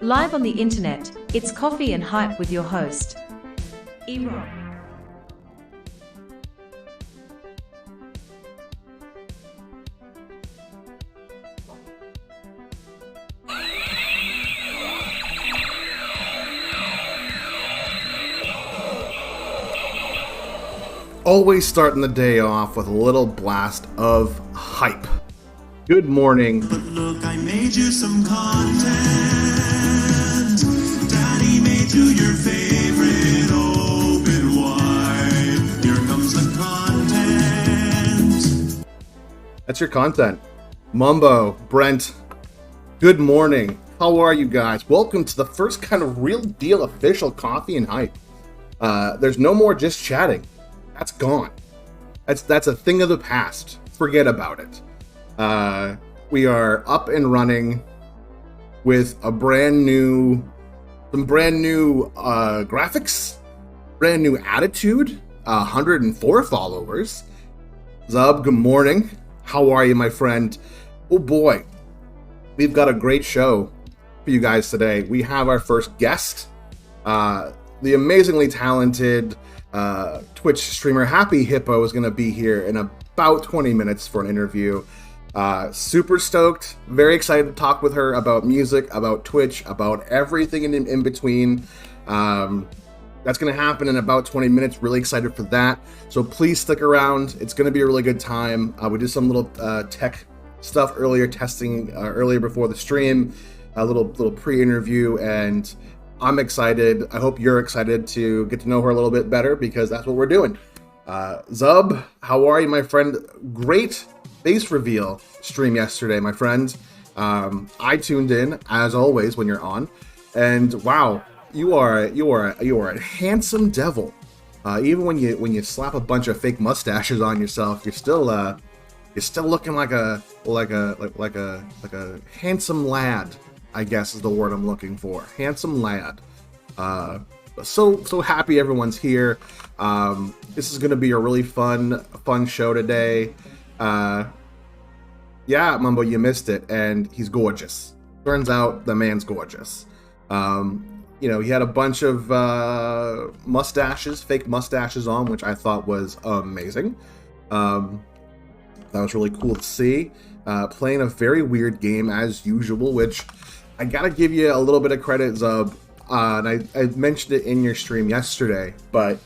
Live on the internet, it's Coffee and Hype with your host, E-Rock. Always starting the day off with a little blast of hype. Good morning. But look, I made you some content. Daddy made you your favorite open wide. Here comes the content. That's your content. Mumbo, Brent, good morning. How are you guys? Welcome to the first kind of real deal official Coffee and Hype. There's no more just chatting. That's gone. That's a thing of the past. Forget about it. We are up and running with some brand new graphics, brand new attitude. 104 followers. Zub, good morning. How are you, my friend? Oh boy, we've got a great show for you guys today. We have our first guest, the amazingly talented Twitch streamer Happyhipp0123 is going to be here in about 20 minutes for an interview. Super stoked, very excited to talk with her about music, about Twitch, about everything in between. That's going to happen in about 20 minutes. Really excited for that. So please stick around. It's going to be a really good time. We did some little tech stuff earlier, testing earlier before the stream, a little pre-interview, and I'm excited. I hope you're excited to get to know her a little bit better, because that's what we're doing. Zub, how are you, my friend? Great bass reveal stream yesterday, my friend. I tuned in as always when you're on, and wow, you are a handsome devil. Even when you slap a bunch of fake mustaches on yourself, you're still looking like a handsome lad, I guess is the word I'm looking for. Handsome lad. So happy everyone's here. This is going to be a really fun show today. Yeah, Mumbo, you missed it, and he's gorgeous. Turns out the man's gorgeous. He had a bunch of fake mustaches on, which I thought was amazing. That was really cool to see. Playing a very weird game as usual, which I gotta give you a little bit of credit, Zub. And I mentioned it in your stream yesterday, but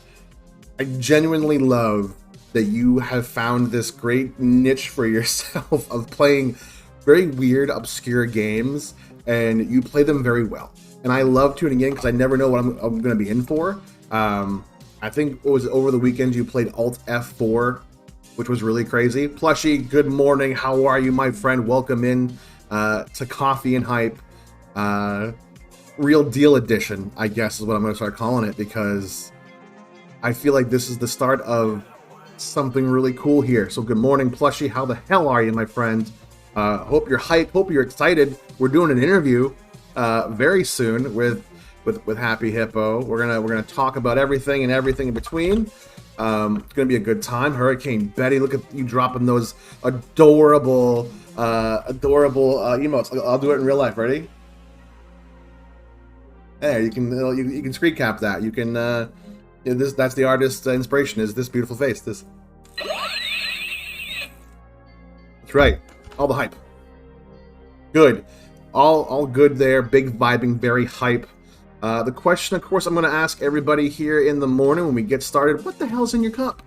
I genuinely love that you have found this great niche for yourself of playing very weird, obscure games, and you play them very well. And I love tuning in because I never know what I'm going to be in for. I think it was over the weekend you played Alt F4, which was really crazy. Plushy, good morning. How are you, my friend? Welcome in to Coffee and Hype. Real Deal Edition, I guess is what I'm going to start calling it, because I feel like this is the start of something really cool here. So good morning, Plushy. How the hell are you, my friend? Hope you're hyped. Hope you're excited. We're doing an interview very soon with Happyhipp0123. We're gonna talk about everything in between. It's gonna be a good time. Hurricane Betty, look at you dropping those adorable emotes. I'll do it in real life. Ready? There, you can screen cap that. You can that's the artist's inspiration, is this beautiful face. This. That's right. All the hype. Good. All good there. Big vibing, very hype. The question, of course, I'm going to ask everybody here in the morning when we get started: what the hell's in your cup?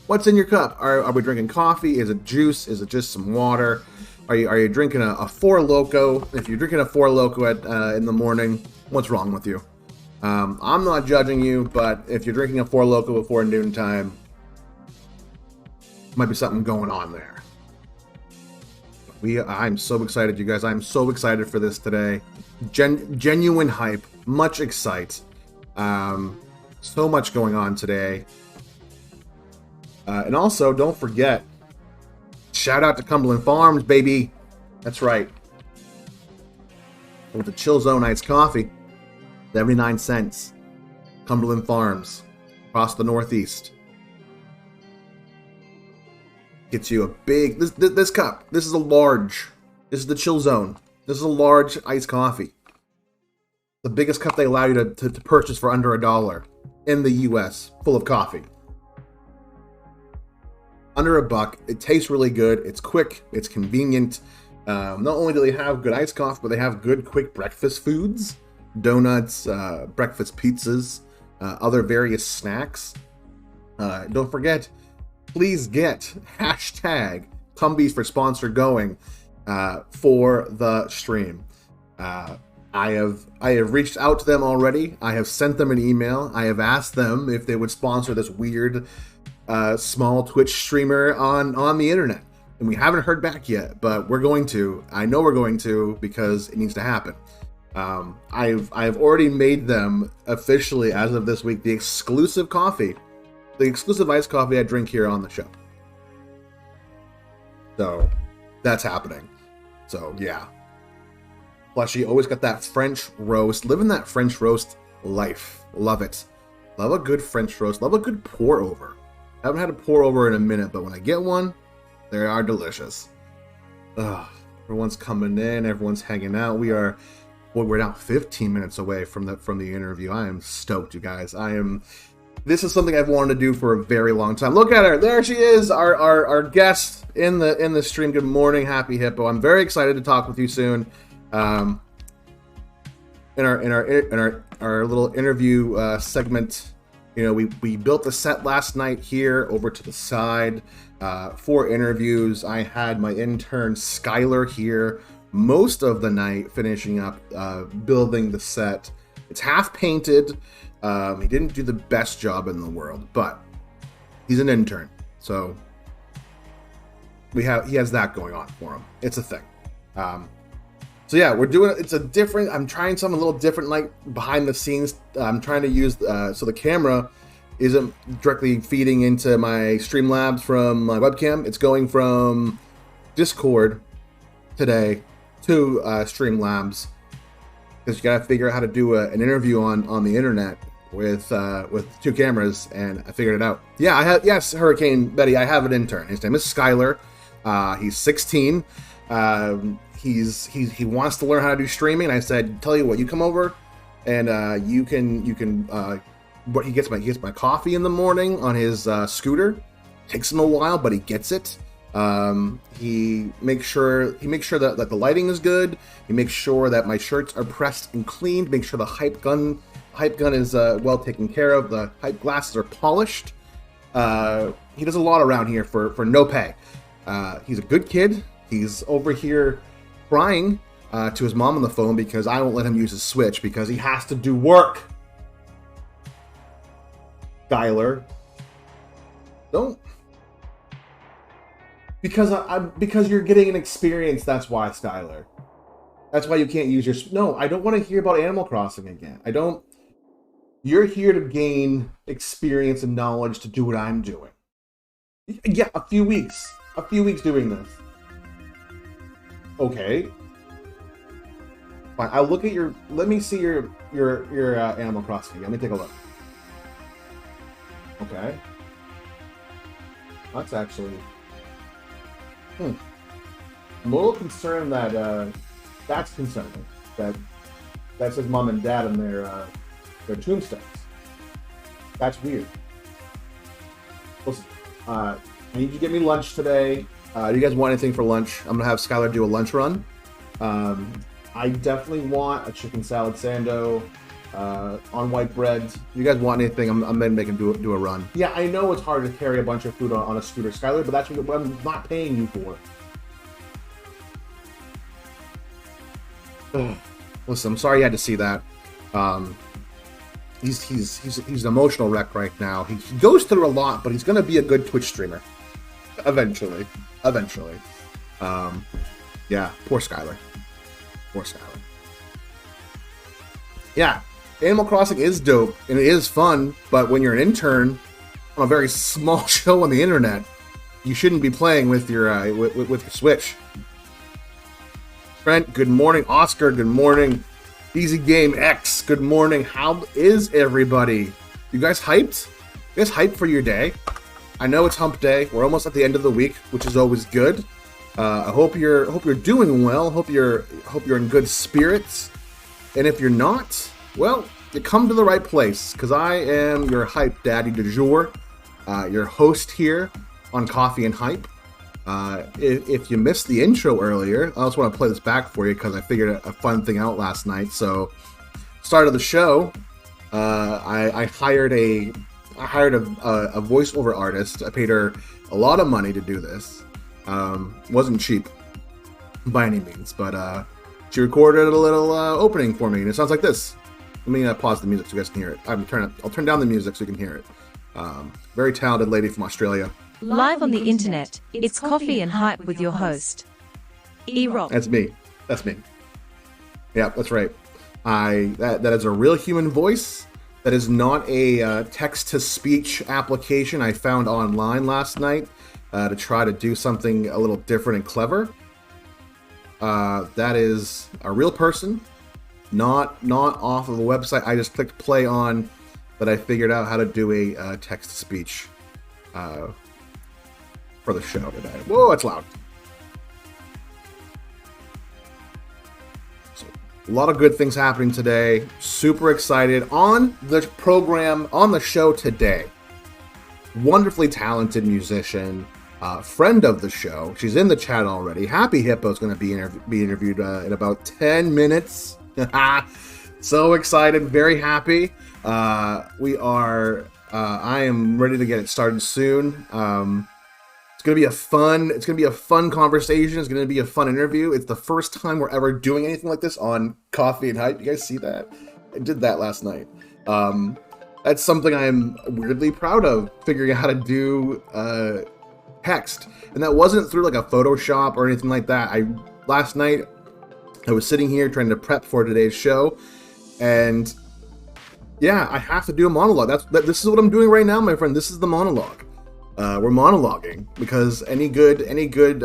What's in your cup? Are we drinking coffee? Is it juice? Is it just some water? Are you drinking a Four Loko? If you're drinking a Four Loko in the morning, what's wrong with you? I'm not judging you, but if you're drinking a Four Loko before noontime, might be something going on there. I'm so excited, you guys. I'm so excited for this today. Genuine hype, much excite. So much going on today. And also, don't forget, shout out to Cumberland Farms, baby. That's right. With the Chill Zone Iced Coffee, 79 cents. Cumberland Farms, across the Northeast. Gets you a big this cup. This is a large. This is the chill zone. This is a large iced coffee. The biggest cup they allow you to purchase for under $1 in the US, full of coffee. Under $1. It tastes really good. It's quick. It's convenient. Not only do they have good iced coffee, but they have good quick breakfast foods, donuts, breakfast pizzas, other various snacks. Don't forget, please get hashtag Cumbies for sponsor going for the stream. I have reached out to them already. I have sent them an email. I have asked them if they would sponsor this weird small Twitch streamer on the internet. And we haven't heard back yet, but we're going to. I know we're going to because it needs to happen. I've already made them officially, as of this week, the exclusive iced coffee I drink here on the show. So that's happening. So yeah. Plus, you always got that French roast. Living that French roast life. Love it. Love a good French roast. Love a good pour over. Haven't had a pour over in a minute, but when I get one, they are delicious. Ugh. Everyone's coming in. Everyone's hanging out. We're now 15 minutes away from the interview. I am stoked, you guys. This is something I've wanted to do for a very long time. Look at her. There she is, our guest in the stream. Good morning, Happy Hippo. I'm very excited to talk with you soon. In our little interview segment, we built the set last night here over to the side for interviews. I had my intern Skylar here most of the night finishing up building the set. It's half painted. He didn't do the best job in the world, but he's an intern, so he has that going on for him. It's a thing. So yeah, I'm trying something a little different, like behind the scenes. I'm trying to use, so the camera isn't directly feeding into my Streamlabs from my webcam. It's going from Discord today to Streamlabs, because you gotta figure out how to do an interview on the internet with 2 cameras, and I figured it out. Yeah, yes, Hurricane Betty, I have an intern. His name is Skylar. He's 16. He wants to learn how to do streaming. And I said, tell you what, you come over and you can what he gets my coffee in the morning on his scooter. Takes him a while, but he gets it. He makes sure that the lighting is good. He makes sure that my shirts are pressed and cleaned. Make sure the hype gun is well taken care of. The hype glasses are polished. He does a lot around here for no pay. He's a good kid. He's over here crying to his mom on the phone because I won't let him use his Switch because he has to do work. Skylar, don't. Because you're getting an experience. That's why, Skylar. That's why you can't use your. No, I don't want to hear about Animal Crossing again. I don't. You're here to gain experience and knowledge to do what I'm doing. Yeah, a few weeks doing this. Okay. Fine. I'll look at your. Let me see your Animal Crossing. Let me take a look. Okay. That's actually. I'm a little concerned that that's concerning. That says mom and dad on their tombstones. That's weird. Listen, I need you to get me lunch today. Do you guys want anything for lunch? I'm gonna have Skylar do a lunch run. I definitely want a chicken salad sando on white bread. If you guys want anything, I'm gonna make him do a run. Yeah, I know it's hard to carry a bunch of food on a scooter, Skylar, but that's what I'm not paying you for. Listen, I'm sorry you had to see that. He's an emotional wreck right now. He goes through a lot, but he's gonna be a good Twitch streamer. Eventually. Yeah, poor Skylar. Yeah, Animal Crossing is dope, and it is fun, but when you're an intern on a very small show on the internet, you shouldn't be playing with your with your Switch. Trent, good morning. Oscar, good morning. Easy Game X, good morning. How is everybody? You guys hyped? You guys hyped for your day? I know it's hump day. We're almost at the end of the week, which is always good. I hope you're doing well. Hope you're in good spirits. And if you're not, well, you come to the right place, because I am your hype daddy du jour, your host here on Coffee and Hype. If you missed the intro earlier, I just want to play this back for you because I figured a fun thing out last night. So, start of the show, I hired a voiceover artist. I paid her a lot of money to do this. Wasn't cheap by any means, but she recorded a little opening for me, and it sounds like this. Let me pause the music so you guys can hear it. I'll turn down the music so you can hear it. Very talented lady from Australia. Live on the internet, it's Coffee and Hype with your host, E-Rock. That's me. Yeah, that's right. That is a real human voice. That is not a text-to-speech application I found online last night to try to do something a little different and clever. That is a real person, not off of a website I just clicked play on, that I figured out how to do a text-to-speech for the show today. Whoa, that's loud. So, a lot of good things happening today. Super excited. On the program, on the show today, wonderfully talented musician, friend of the show. She's in the chat already. Happy Hippo is going to be interviewed in about 10 minutes. So excited, very happy. I am ready to get it started soon. It's gonna be a fun conversation. It's gonna be a fun interview. It's the first time we're ever doing anything like this on Coffee and Hype. You guys see that? I did that last night. That's something I'm weirdly proud of, figuring out how to do text. And that wasn't through like a Photoshop or anything like that. Last night I was sitting here trying to prep for today's show, and yeah, I have to do a monologue. This is what I'm doing right now, my friend. This is the monologue. We're monologuing because any good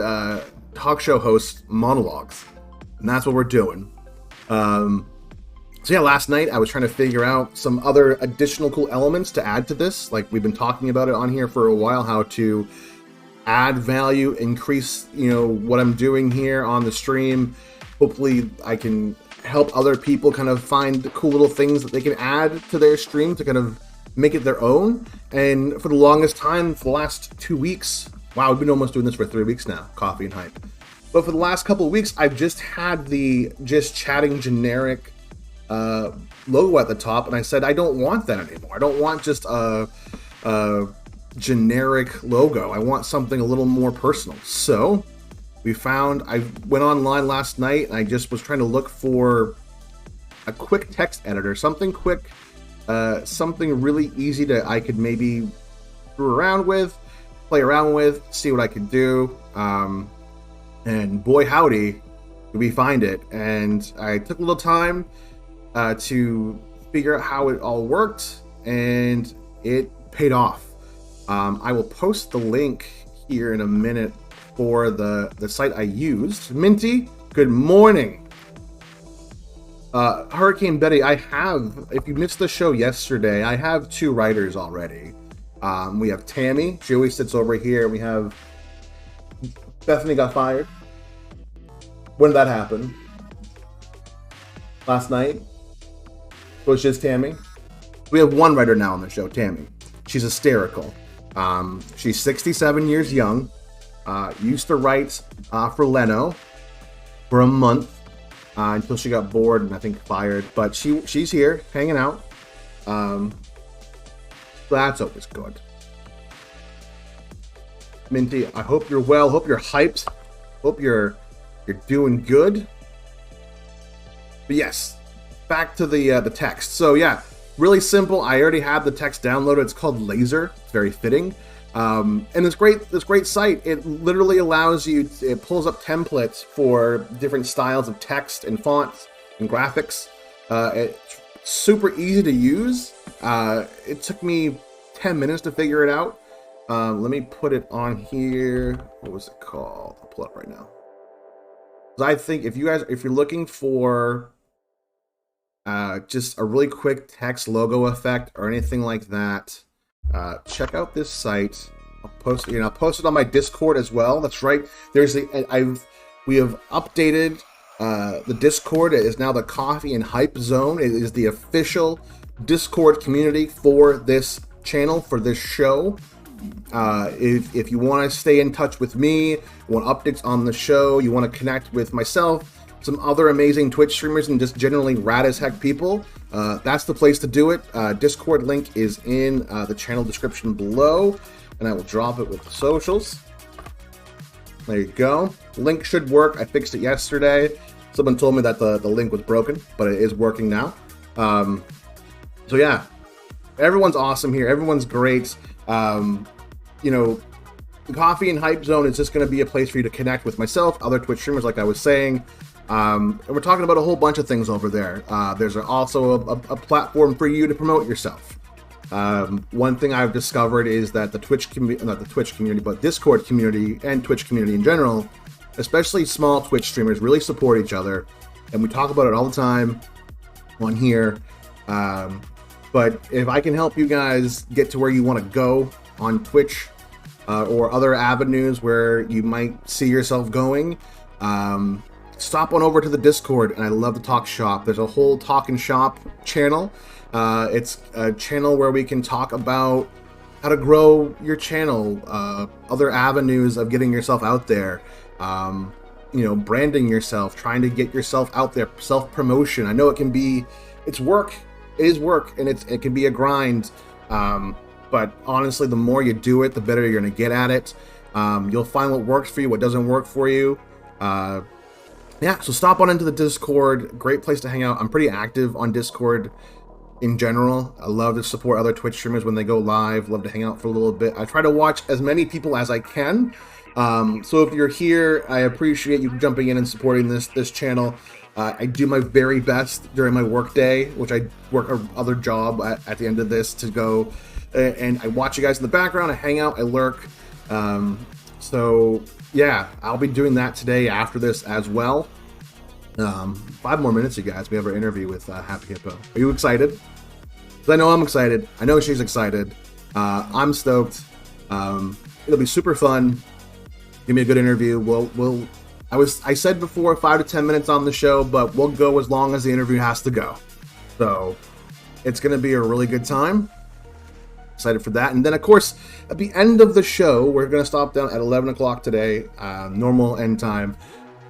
talk show host monologues, and that's what we're doing. So yeah, last night I was trying to figure out some other additional cool elements to add to this. Like, we've been talking about it on here for a while, how to add value, increase, what I'm doing here on the stream. Hopefully I can help other people kind of find cool little things that they can add to their stream to kind of make it their own. And for the longest time, for the last 2 weeks, wow, we've been almost doing this for 3 weeks now, Coffee and Hype. But for the last couple of weeks, I've just had the just chatting generic logo at the top, and I said I don't want that anymore. I don't want just a generic logo. I want something a little more personal. So I went online last night, and I just was trying to look for a quick text editor, something quick, something really easy I could maybe play around with, see what I could do. And boy howdy, did we find it. And I took a little time to figure out how it all worked, and it paid off. I will post the link here in a minute for the site I used. Minty, good morning. Hurricane Betty, if you missed the show yesterday, I have 2 writers already. We have Tammy, she always sits over here. We have Bethany got fired. When did that happen? Last night? So it's just Tammy? We have 1 writer now on the show, Tammy. She's hysterical. She's 67 years young. Used to write for Leno for a month until she got bored and I think fired. But she's here, hanging out. That's always good. Minty, I hope you're well. Hope you're hyped. Hope you're doing good. But yes, back to the text. So yeah, really simple. I already have the text downloaded. It's called Laser. It's very fitting. And this great site, it literally allows you, it pulls up templates for different styles of text and fonts and graphics. It's super easy to use. It took me 10 minutes to figure it out. Let me put it on here. What was it called? I'll pull it up right now. I think if you're looking for just a really quick text logo effect or anything like that, check out this site. I'll post it on my Discord as well. That's right. We have updated the Discord. It is now the Coffee and Hype Zone. It is the official Discord community for this channel, for this show. If you want to stay in touch with me, want updates on the show, you want to connect with myself, some other amazing Twitch streamers, and just generally rad as heck people, that's the place to do it. Discord link is in the channel description below, and I will drop it with the socials. There you go. Link should work. I fixed it yesterday. Someone told me that the link was broken, but it is working now. So yeah, everyone's awesome here. Everyone's great. You know, the Coffee and Hype Zone is just going to be a place for you to connect with myself, other Twitch streamers, like I was saying. And we're talking about a whole bunch of things over there. There's also a platform for you to promote yourself. One thing I've discovered is that the Twitch community, not the Twitch community, but Discord community and Twitch community in general, especially small Twitch streamers, really support each other. And we talk about it all the time on here. But if I can help you guys get to where you want to go on Twitch or other avenues where you might see yourself going, stop on over to the Discord. And I love the Talk Shop. There's a whole Talk and Shop channel. It's a channel where we can talk about how to grow your channel, other avenues of getting yourself out there, you know, branding yourself, trying to get yourself out there, self-promotion. I know it's work. It is work, and it can be a grind. But honestly, the more you do it, the better you're going to get at it. You'll find what works for you, what doesn't work for you. Yeah, so stop on into the Discord. Great place to hang out. I'm pretty active on Discord in general. I love to support other Twitch streamers when they go live. Love to hang out for a little bit. I try to watch as many people as I can. So if you're here, I appreciate you jumping in and supporting this channel. I do my very best during my work day, which I work another job at the end of this to go, and I watch you guys in the background. I hang out, I lurk. So yeah, I'll be doing that today after this as well. 5 more minutes, you guys. We have our interview with Happy Hippo. Are you excited? 'Cause I know I'm excited. I know she's excited. I'm stoked. It'll be super fun. Give me a good interview. I said before 5 to 10 minutes on the show, but we'll go as long as the interview has to go. So it's going to be a really good time. Excited for that. And then, of course, at the end of the show, we're going to stop down at 11 o'clock today, normal end time.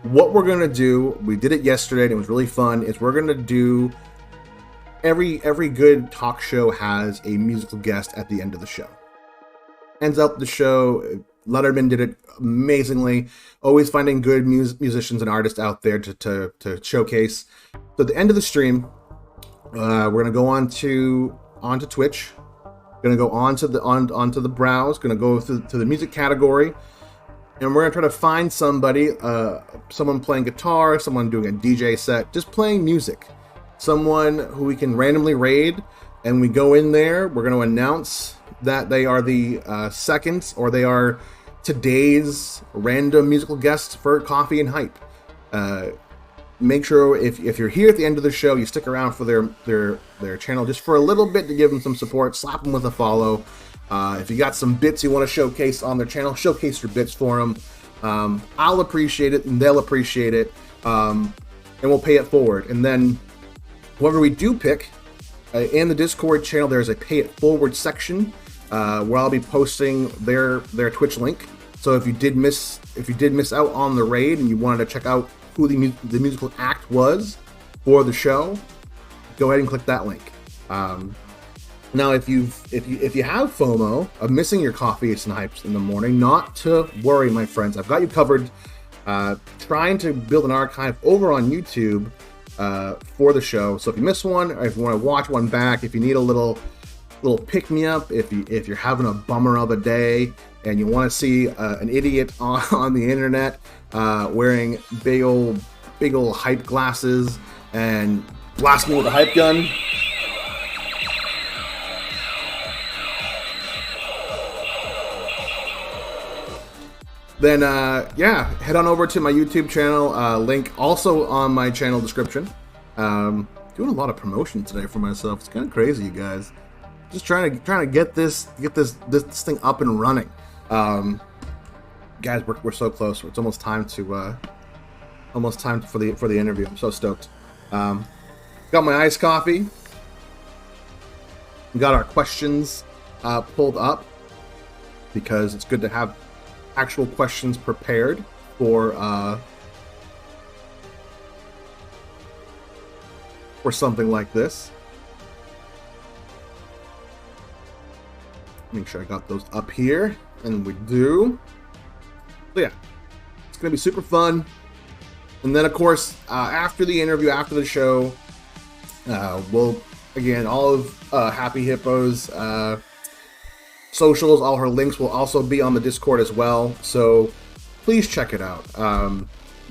What we're going to do, we did it yesterday and it was really fun, is we're going to do, every good talk show has a musical guest at the end of the show. Ends up the show, Letterman did it amazingly, always finding good musicians and artists out there to showcase. So at the end of the stream, we're going to go onto Twitch. Going to go onto the browse, going to go to the music category, and we're going to try to find somebody, someone playing guitar, someone doing a DJ set, just playing music, someone who we can randomly raid, and we go in there, we're going to announce that they are the second, or they are today's random musical guests for Coffee and Hype. Make sure if you're here at the end of the show, you stick around for their channel just for a little bit to give them some support. Slap them with a follow. If you got some bits you want to showcase on their channel, showcase your bits for them. I'll appreciate it and they'll appreciate it, and we'll pay it forward. And then whoever we do pick, in the Discord channel, there's a pay it forward section where I'll be posting their Twitch link. So if you did miss out on the raid and you wanted to check out who the musical act was for the show, go ahead and click that link. Now, if you have FOMO of missing your coffees and hypes in the morning, not to worry, my friends. I've got you covered. Trying to build an archive over on YouTube for the show. So if you miss one, or if you want to watch one back, if you need a little pick me up, if you're having a bummer of a day and you want to see an idiot on the internet wearing big old hype glasses and blast me with a hype gun, then yeah, head on over to my YouTube channel. Link also on my channel description. Doing a lot of promotion today for myself. It's kind of crazy, you guys. Just trying to get this thing up and running. Um, guys, we're so close. It's almost time for the interview. I'm so stoked. Got my iced coffee. We got our questions pulled up because it's good to have actual questions prepared for something like this. Make sure I got those up here, and we do. So yeah, it's gonna be super fun. And then of course, after the interview, after the show, we'll again all of Happy Hippo's socials, all her links will also be on the Discord as well. So please check it out.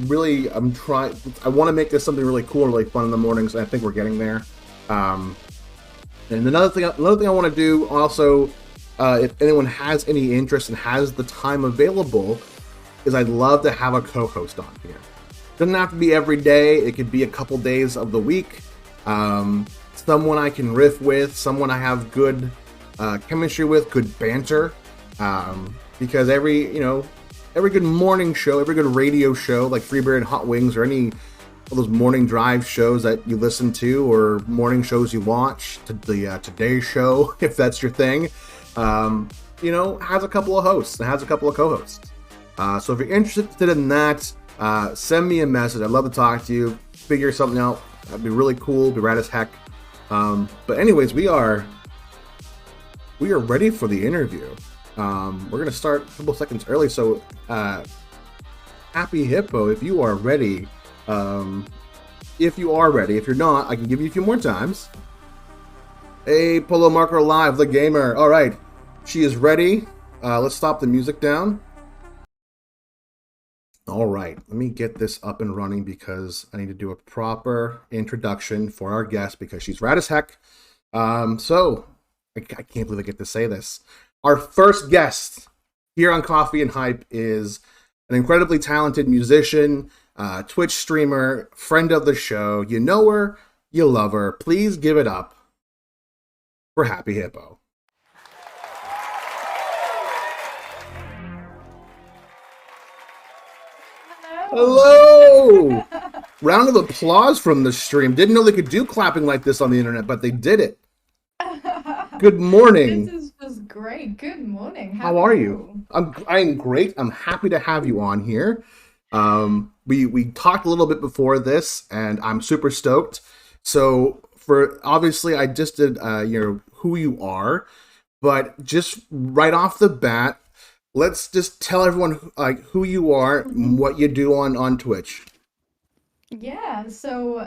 Really, I want to make this something really cool and really fun in the mornings, and I think we're getting there. And another thing I want to do also, if anyone has any interest and has the time available, is I'd love to have a co-host on here. Doesn't have to be every day. It could be a couple days of the week. Someone I can riff with, someone I have good chemistry with, good banter. Because every good morning show, every good radio show like Freeberry and Hot Wings, or any of those morning drive shows that you listen to, or morning shows you watch, to the Today Show, if that's your thing, has a couple of hosts and has a couple of co-hosts. So if you're interested in that, send me a message. I'd love to talk to you, figure something out. That'd be really cool, be rad as heck. But anyways, we are ready for the interview. We're going to start a couple seconds early, so Happy Hippo, if you are ready, if you're not, I can give you a few more times. Hey, Polo Marker Live, the gamer. All right, she is ready. Let's stop the music down. All right, let me get this up and running because I need to do a proper introduction for our guest because she's rad as heck. So I can't believe I get to say this. Our first guest here on Coffee and Hype is an incredibly talented musician, Twitch streamer, friend of the show. You know her, you love her. Please give it up for Happy Hippo. Hello! Round of applause from the stream. Didn't know they could do clapping like this on the internet, but they did it. Good morning. This was great. Good morning. How are you? I'm great. I'm happy to have you on here. We talked a little bit before this, and I'm super stoked. So obviously I just did who you are, but just right off the bat, let's just tell everyone who you are, and what you do on Twitch. Yeah, so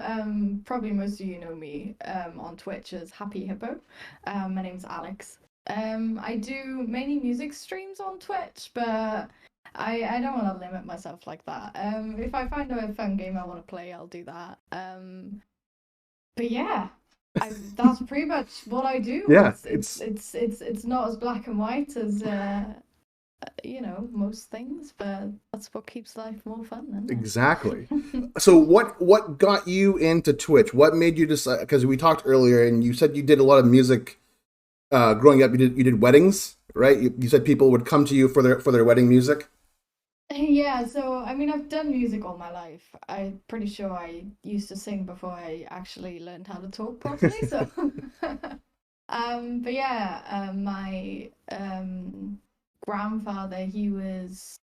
probably most of you know me on Twitch as Happy Hippo. My name's Alex. I do mainly music streams on Twitch, but I don't want to limit myself like that. If I find a fun game I want to play, I'll do that. But yeah, that's pretty much what I do. Yeah, it's not as black and white as most things, but that's what keeps life more fun, isn't it? Exactly. So what got you into Twitch? What made you decide? Because we talked earlier, and you said you did a lot of music growing up. You did weddings, right? You said people would come to you for their wedding music. Yeah, so I mean, I've done music all my life. I'm pretty sure I used to sing before I actually learned how to talk properly. So, but yeah, my grandfather, he was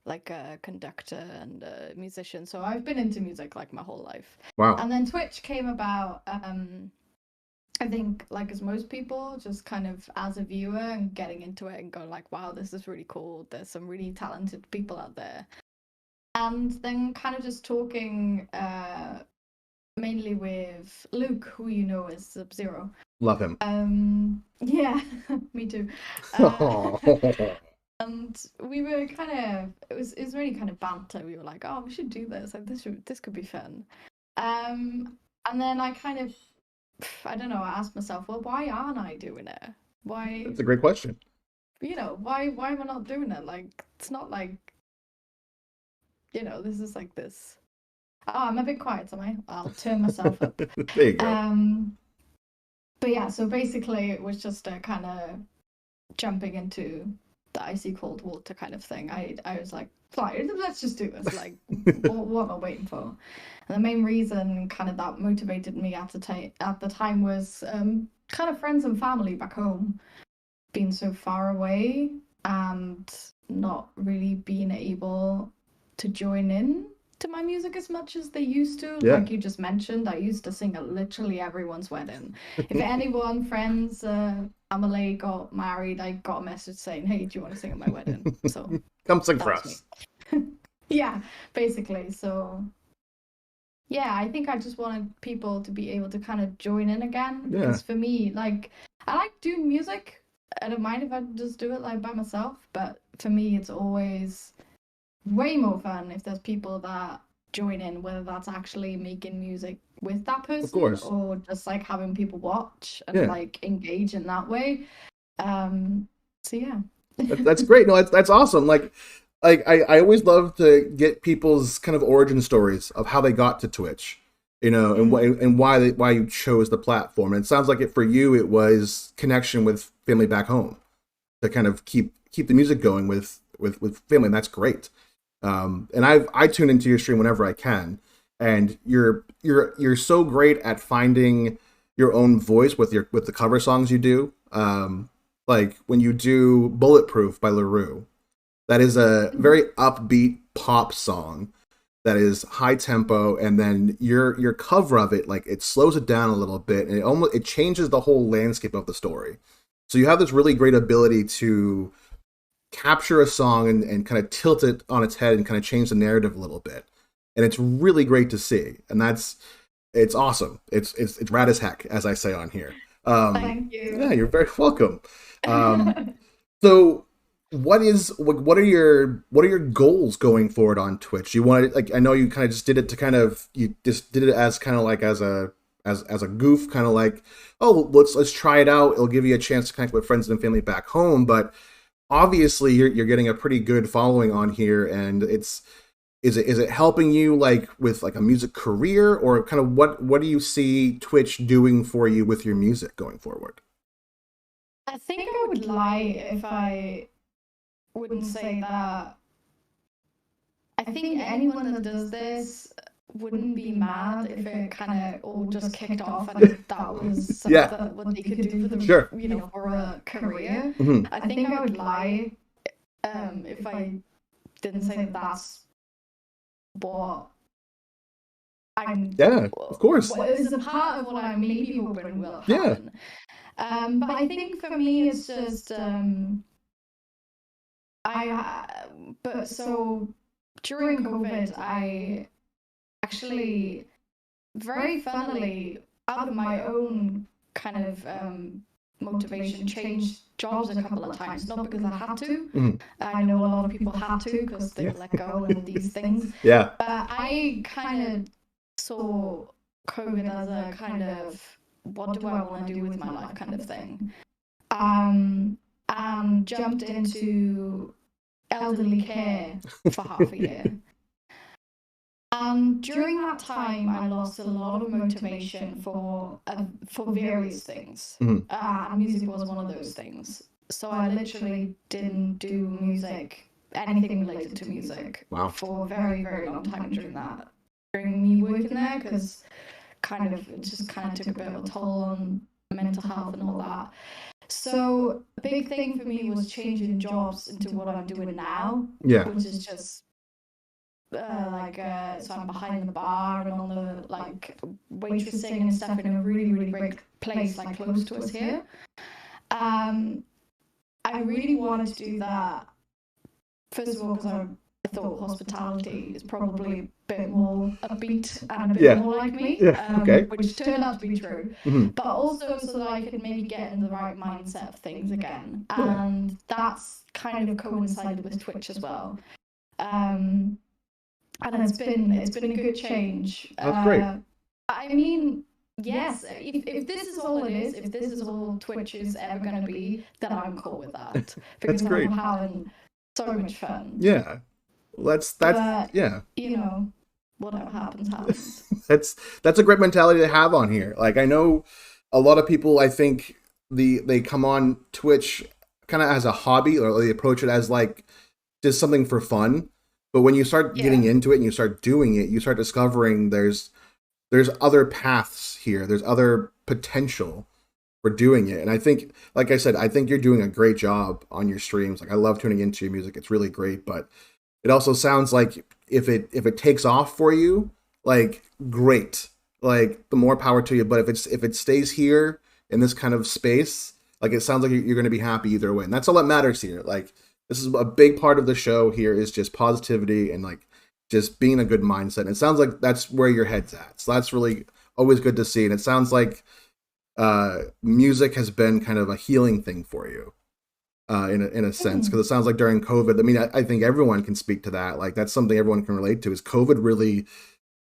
like a conductor and a musician, so I've been into music like my whole life. Wow. And then Twitch came about, I think, like as most people, just kind of as a viewer and getting into it and going like, wow, this is really cool. There's some really talented people out there. And then kind of just talking mainly with Luke, who you know as Sub-Zero. Love him. Yeah, me too. And we were kind of, it was really kind of banter. We were like, oh, we should do this. Like this could be fun. And then I kind of, I don't know, I asked myself, well, why aren't I doing it? Why? That's a great question. Why am I not doing it? Like, it's not like, this is like this. Oh, I'm a bit quiet, am I? I'll turn myself up. There you go. But yeah, so basically it was just a kind of jumping into the icy cold water kind of thing. I was like, fine, let's just do this. Like, what am I waiting for? And the main reason kind of that motivated me at the time was kind of friends and family back home being so far away and not really being able to join in to my music as much as they used to. Yeah. Like you just mentioned, I used to sing at literally everyone's wedding. If anyone, friends, family got married, I got a message saying, hey, do you want to sing at my wedding? So Come sing for that was us. yeah, basically. So yeah, I think I just wanted people to be able to kind of join in again. Yeah. Because for me, like, I like doing music. I don't mind if I just do it like by myself, but for me, it's always way more fun if there's people that join in, whether that's actually making music with that person course. or just like having people watch and Yeah. like engage in that way. So yeah. That's great. No, that's awesome. Like I always love to get people's kind of origin stories of how they got to Twitch, you know, and why you chose the platform. And it sounds like it for you, it was connection with family back home to kind of keep the music going with family. And that's great. And I tune into your stream whenever I can, and you're so great at finding your own voice with the cover songs you do. Like when you do Bulletproof by LaRue, that is a very upbeat pop song that is high tempo, and then your cover of it, like it slows it down a little bit, and it changes the whole landscape of the story. So you have this really great ability to capture a song and kind of tilt it on its head and kind of change the narrative a little bit. And it's really great to see. And it's awesome. It's rad as heck, as I say on here. Thank you. Yeah, you're very welcome. So what are your goals going forward on Twitch? You want to, like, I know you kind of just did it to kind of, you just did it as kind of like as a goof, kind of like, oh, let's try it out. It'll give you a chance to connect with friends and family back home. But obviously you're getting a pretty good following on here, and is it helping you like with like a music career, or kind of what do you see Twitch doing for you with your music going forward? I think I would lie if I wouldn't say that. I think anyone that does this wouldn't be mad if it kind of all just kicked off and that was something what they could do for the Sure. For a career. Mm-hmm. I think I would lie if I didn't say that that's what I'm. Yeah, of course. What is a part of what I'm maybe hoping will happen. But I think for me it's just so during COVID I actually very funnily out of my own kind of motivation changed jobs a couple of times, not because I had to. Mm-hmm. I know a lot of people had to because they were let go and all these things. Yeah. But I kind of saw COVID as a kind of what do I want to do with my life kind of thing. And jumped into elderly care for half a year. And during that time, I lost a lot of motivation for various things. Mm-hmm. And music was one of those things. So I literally didn't do anything related to music for a very, very long time during me working there, because it just took a bit of a toll on mental health and all that. So a big thing for me was changing jobs into what I'm doing now, which is just so I'm behind the bar and on the waitressing and stuff in a really, really great place close to us here. I really wanted to do that, first of all, because I thought hospitality is probably a bit more upbeat and a bit more like me, which turned out to be true. Mm-hmm. But also so that I could maybe get in the right mindset of things again. And that's kind of coincided with Twitch as well. And it's been a good change. That's great. I mean, yes, if this is all it is, if this is all Twitch is ever going to be, then I'm cool with that. Because That's great. I'm having so much fun. Yeah. That's yeah. Whatever happens. That's a great mentality to have on here. Like, I know a lot of people, I think they come on Twitch kind of as a hobby, or they approach it as like just something for fun. But when you start getting Yeah. into it and you start doing it, you start discovering there's other paths here. There's other potential for doing it. And I think, like I said, I think you're doing a great job on your streams. Like I love tuning into your music. It's really great, but it also sounds like if it takes off for you, like great. Like the more power to you. But if it stays here in this kind of space, like it sounds like you're going to be happy either way. And that's all that matters here. Like this is a big part of the show here is just positivity and like just being a good mindset. And it sounds like that's where your head's at. So that's really always good to see. And it sounds like music has been kind of a healing thing for you in a sense, because it sounds like during COVID, I mean, I think everyone can speak to that. Like that's something everyone can relate to is COVID really,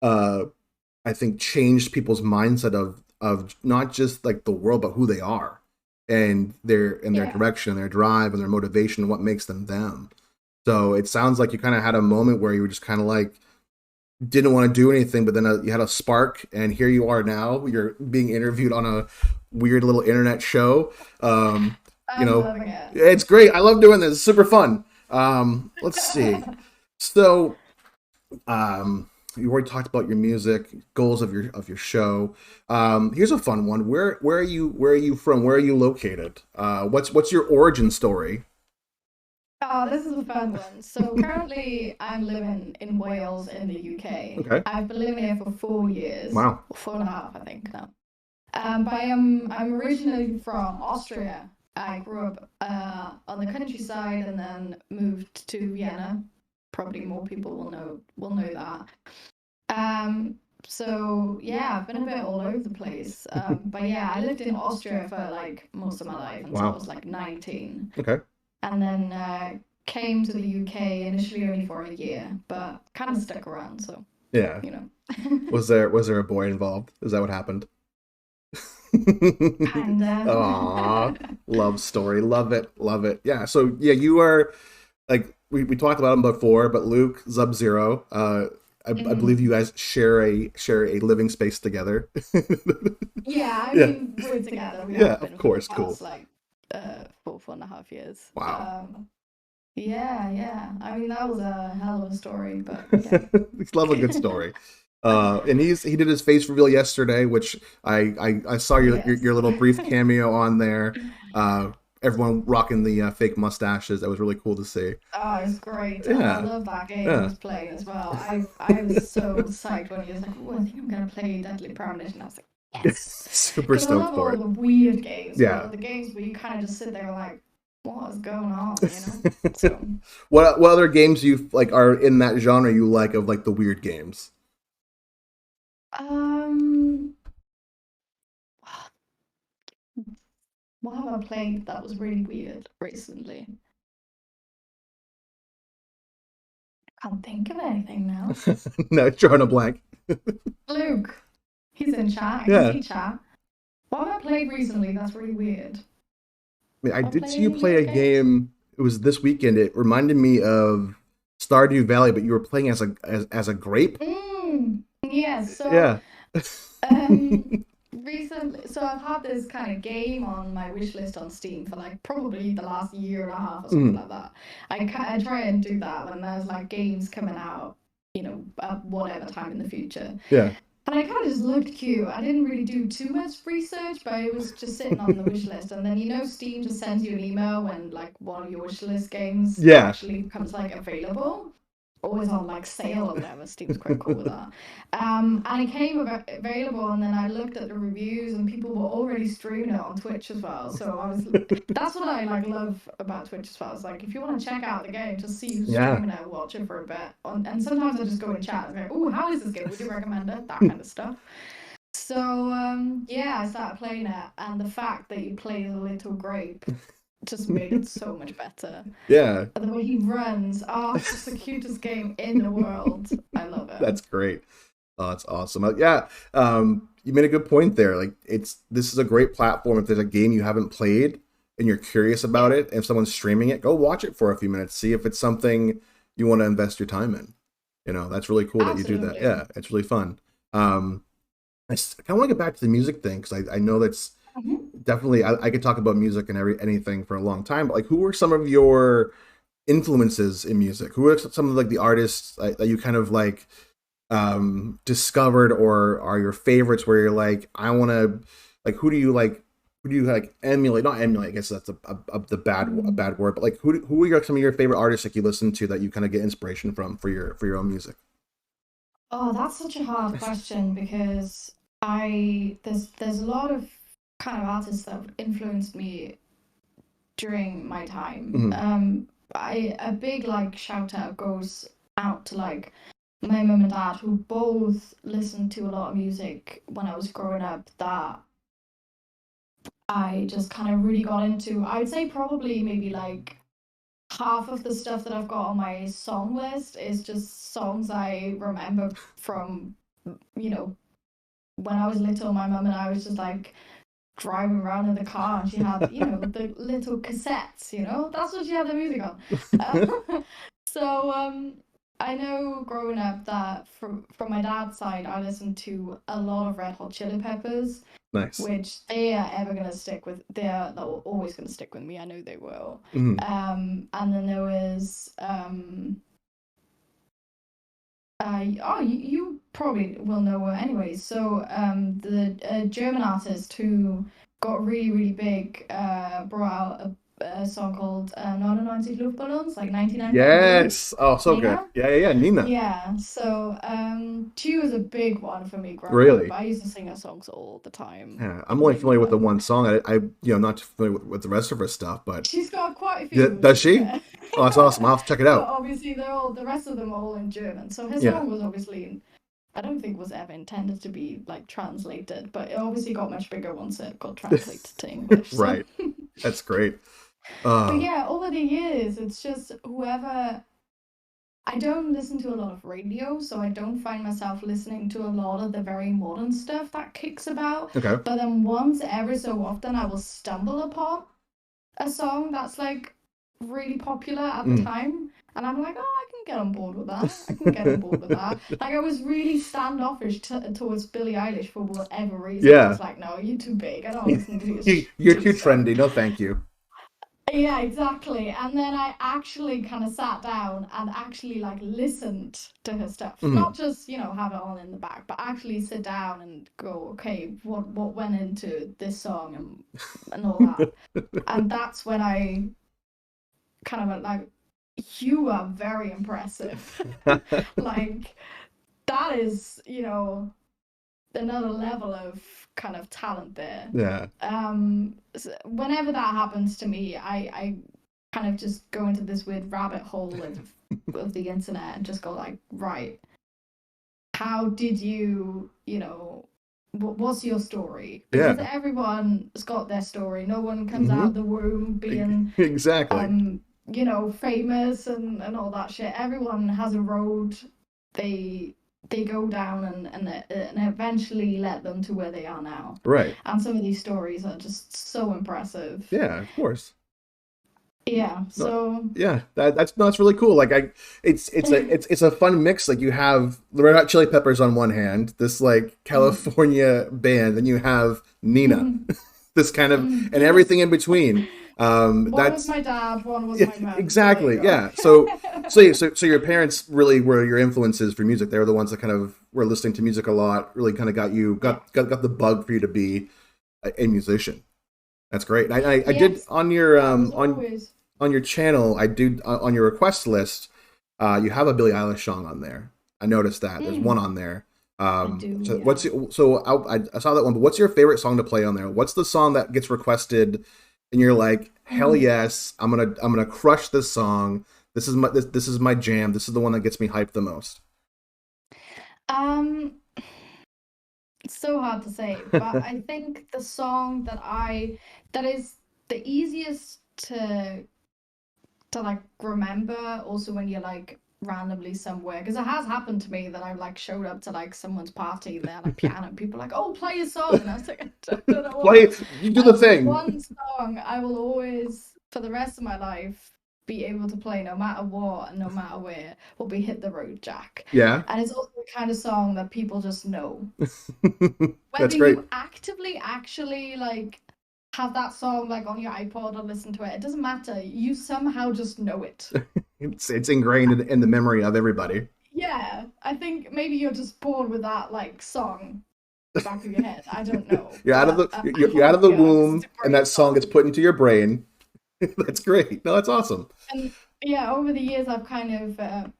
I think changed people's mindset of not just like the world, but who they are and their direction, their drive and their motivation, and what makes them them. So it sounds like you kind of had a moment where you were just kind of like, didn't want to do anything, but then you had a spark, and here you are now. You're being interviewed on a weird little internet show. I'm loving it. It's great. I love doing this. It's super fun. Let's see. So, you already talked about your music, goals of your show. Here's a fun one. Where are you from? Where are you located? What's your origin story? Oh, this is a fun one. So currently I'm living in Wales in the UK. Okay. I've been living here for 4 years. Wow. 4.5, I think now. But I'm originally from Austria. I grew up on the countryside and then moved to Vienna. Probably more people will know that. So yeah, I've been a bit all over the place. But yeah, I lived in Austria for like most of my life until I was like 19. Okay. And then came to the UK initially only for a year, but kind of stuck around. So Yeah. you know, Was there a boy involved? Is that what happened? kinda. Aw, love story. Love it. Love it. Yeah. So yeah, you are like we talked about him before, but Luke Sub-Zero, I believe you guys share a living space together. Yeah, I Yeah. mean we're together. We Yeah, have been of course, for the cool. past, like 4.5 years. Wow. Yeah. I mean that was a hell of a story, but yeah. Love a good story. And he did his face reveal yesterday, which I saw Yes. your little brief cameo on there. Everyone rocking the fake mustaches. That was really cool to see. Oh, it's great. Yeah. I love that game Yeah. he was playing as well. I was so psyched when he was like, oh, I think I'm gonna play Deadly Premonition. I was like, yes. Super Because I stoked love for all it. the weird games. Yeah. The games where you kind of just sit there like, what is going on, you know? So What other games you like are in that genre you like of like the weird games? what have I played that was really weird recently? I can't think of anything now. No, drawing a blank. Luke, he's in chat. I Yeah. can see chat. What have I played recently that's really weird? I mean, I I'll did play see you play a video games. game. It was this weekend. It reminded me of Stardew Valley, but you were playing as a grape. Yeah, so Yeah. recently, so I've had this kind of game on my wish list on Steam for like probably the last year and a half or something like that. I try and do that when there's like games coming out, you know, at whatever time in the future. Yeah. And I kind of just looked cute. I didn't really do too much research, but it was just sitting on the wish list. And then Steam just sends you an email when like one of your wish list games Yeah. actually becomes like available. Always on like sale or whatever. Steam's quite cool with that. And it came available, and then I looked at the reviews, and people were already streaming it on Twitch as well. So that's what I like love about Twitch as well. It's like if you want to check out the game, just see who's Yeah. streaming it, watch it for a bit. And sometimes I just go in chat and go, "Oh, how is this game? Would you recommend it?" That kind of stuff. So yeah, I started playing it, and the fact that you play the little grape just made it so much better. Yeah. And the way he runs, it's just the cutest game in the world. I love it. That's great. Oh, that's awesome. Yeah. You made a good point there. Like this is a great platform. If there's a game you haven't played and you're curious about it, and if someone's streaming it, go watch it for a few minutes. See if it's something you want to invest your time in. You know, that's really cool that you do that. Absolutely. Yeah, it's really fun. I kind of want to get back to the music thing because I know that's Mhm. Definitely, I could talk about music and anything for a long time. But like, who were some of your influences in music? Who are some of like the artists that you kind of like discovered or are your favorites? Where you're like, I want to like, who do you like? Who do you like emulate? Not emulate. I guess that's a Mm. bad word. But like, who are some of your favorite artists like you listen to that you kind of get inspiration from for your own music? Oh, that's such a hard question because there's a lot of kind of artists that have influenced me during my time. Mhm. I a big like shout out goes out to like my mum and dad who both listened to a lot of music when I was growing up that I just kind of really got into. I would say probably maybe like half of the stuff that I've got on my song list is just songs I remember from, you know, when I was little. My mum and I was just like driving around in the car and she had, the little cassettes, that's what she had the music on. So I know growing up that from my dad's side, I listened to a lot of Red Hot Chili Peppers, Nice. which they are ever gonna stick with. They're always gonna stick with me. I know they will. Mhm. And then there was oh, you probably will know her anyways. So, the German artist who got really, really big brought out a song called 99 Luftballons, like 99 hot balloons. Yes. Oh, so good. Nina? Yeah. Nina. Yeah, so she was a big one for me growing up. Really? I used to sing her songs all the time. Yeah. I'm It only made me familiar with the laugh. one song. Not too familiar with the rest of her stuff, but She's got quite a few, does to be she? fair. Oh, that's awesome. I'll have to check it But out. obviously the rest of them are all in German. So her Yeah. song was obviously I don't think was ever intended to be like translated, but it obviously got much bigger once it got translated to English. So, Right. That's great. but Uh, yeah, over the years, it's just whoever. I don't listen to a lot of radio, so I don't find myself listening to a lot of the very modern stuff that kicks about. okay. But then once every so often, I will stumble upon a song that's like really popular at the Mm. time. And I'm like, oh, I can get on board with that. I can get on board with that. Like, I was really standoffish towards Billie Eilish for whatever reason. I Yeah. was like, no, you're too big. I don't listen to your You're stupid too stuff. trendy. No, thank you. Yeah, exactly. And then I actually kind of sat down and actually like listened to her stuff. Mhm. Not just, have it on in the back, but actually sit down and go, okay, what went into this song and all that. And that's when I kind of went like, you are very impressive. Like that is, another level of kind of talent there. Yeah. Whenever that happens to me, I kind of just go into this weird rabbit hole of the internet and just go like, right, how did what's your story? Because Yeah. everyone's got their story. No one comes out of Hmm. the womb being Exactly. famous and all that shit. Everyone has a road they they go down and eventually led them to where they are now. Right. And some of these stories are just so impressive. Yeah. Of course. Yeah, No, so yeah, that's really cool. Like it's a fun mix. Like you have the Red Hot Chili Peppers on one hand, this like California band, then you have Nina, this kind of and everything in between. One was That's my dad, one was yeah, my mum. So there you exactly, go. yeah. So your parents really were your influences for music. They were the ones that kind of were listening to music a lot. Really kind of Yeah. got the bug for you to be a musician. That's great. I did Yes, on your I was always. on your channel, I do on your request list, you have a Billie Eilish song on there. I noticed that there's one Mm, on there. I do, So yeah. I saw that one, but what's your favorite song to play on there? What's the song that gets requested, and you're like, hell Mm. yes, I'm gonna crush this song. This is my jam. This is the one that gets me hyped the most. Um, it's so hard to say, but I think the song that is the easiest to like remember also when you're like randomly somewhere because it has happened to me that I've like showed up to like someone's party and they're like piano and people are like, oh, play a song, and I was like, I don't know Play, what. you do the The thing. one song I will always for the rest of my life be able to play no matter what and no matter where will be Hit the Road Jack. Yeah. And it's also the kind of song that people just know. That's Whether great. you actively actually like have that song like on your iPod or listen to it, it doesn't matter. You somehow just know it. It's ingrained in the memory of everybody. Yeah, I think maybe you're just born with that like song in the back of your head. I don't know. You're out of the But, you're out of the yeah, womb, it's a and great that song gets put into your brain. That's great. No, that's awesome. And yeah, over the years I've kind of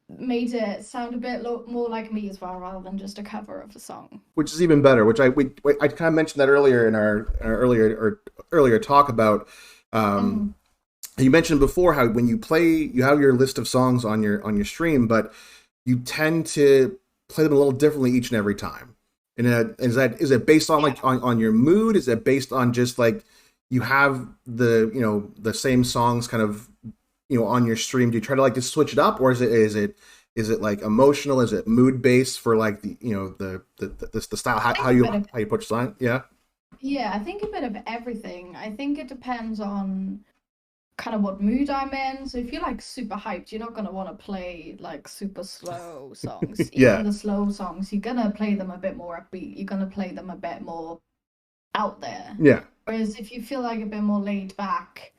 made it sound a bit more like me as well, rather than just a cover of a song. Which is even better. Which I kind of mentioned that earlier in our earlier talk about. You mentioned before how when you play, you have your list of songs on your stream, but you tend to play them a little differently each and every time. And is it based on like on your mood? Is it based on just like you have the same songs kind of on your stream? Do you try to like just switch it up, or is it like emotional? Is it mood based for like the style how you approach song? Yeah. Yeah, I think a bit of everything. I think it depends on kind of what mood I'm in. So if you're like super hyped, you're not gonna want to play like super slow songs. Yeah. Even the slow songs, you're gonna play them a bit more upbeat. You're gonna play them a bit more out there. Yeah. Whereas if you feel like a bit more laid back,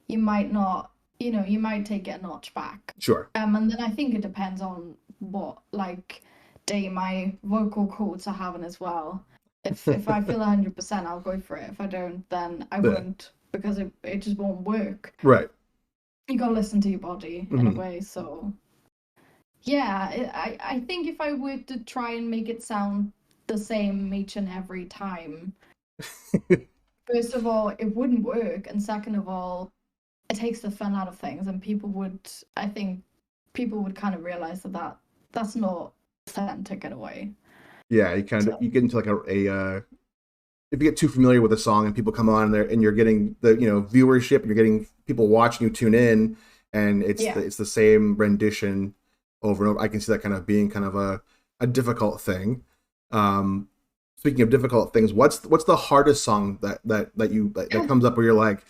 you might not, you might take it a notch back. Sure. And then I think it depends on what like day my vocal cords are having as well. If I feel 100%, I'll go for it. If I don't, then I won't, because it just won't work. Right. You gotta listen to your body in a way. So yeah, I think if I were to try and make it sound the same each and every time, first of all, it wouldn't work, and second of all, it takes the fun out of things, and I think people would kind of realize that that's not authentic in a way. Yeah, you get into like a if you get too familiar with a song and people come on there and you're getting the viewership and you're getting people watching you tune in, and it's the same rendition over and over. I can see that kind of being kind of a difficult thing. Speaking of difficult things, what's the hardest song that comes up where you're like,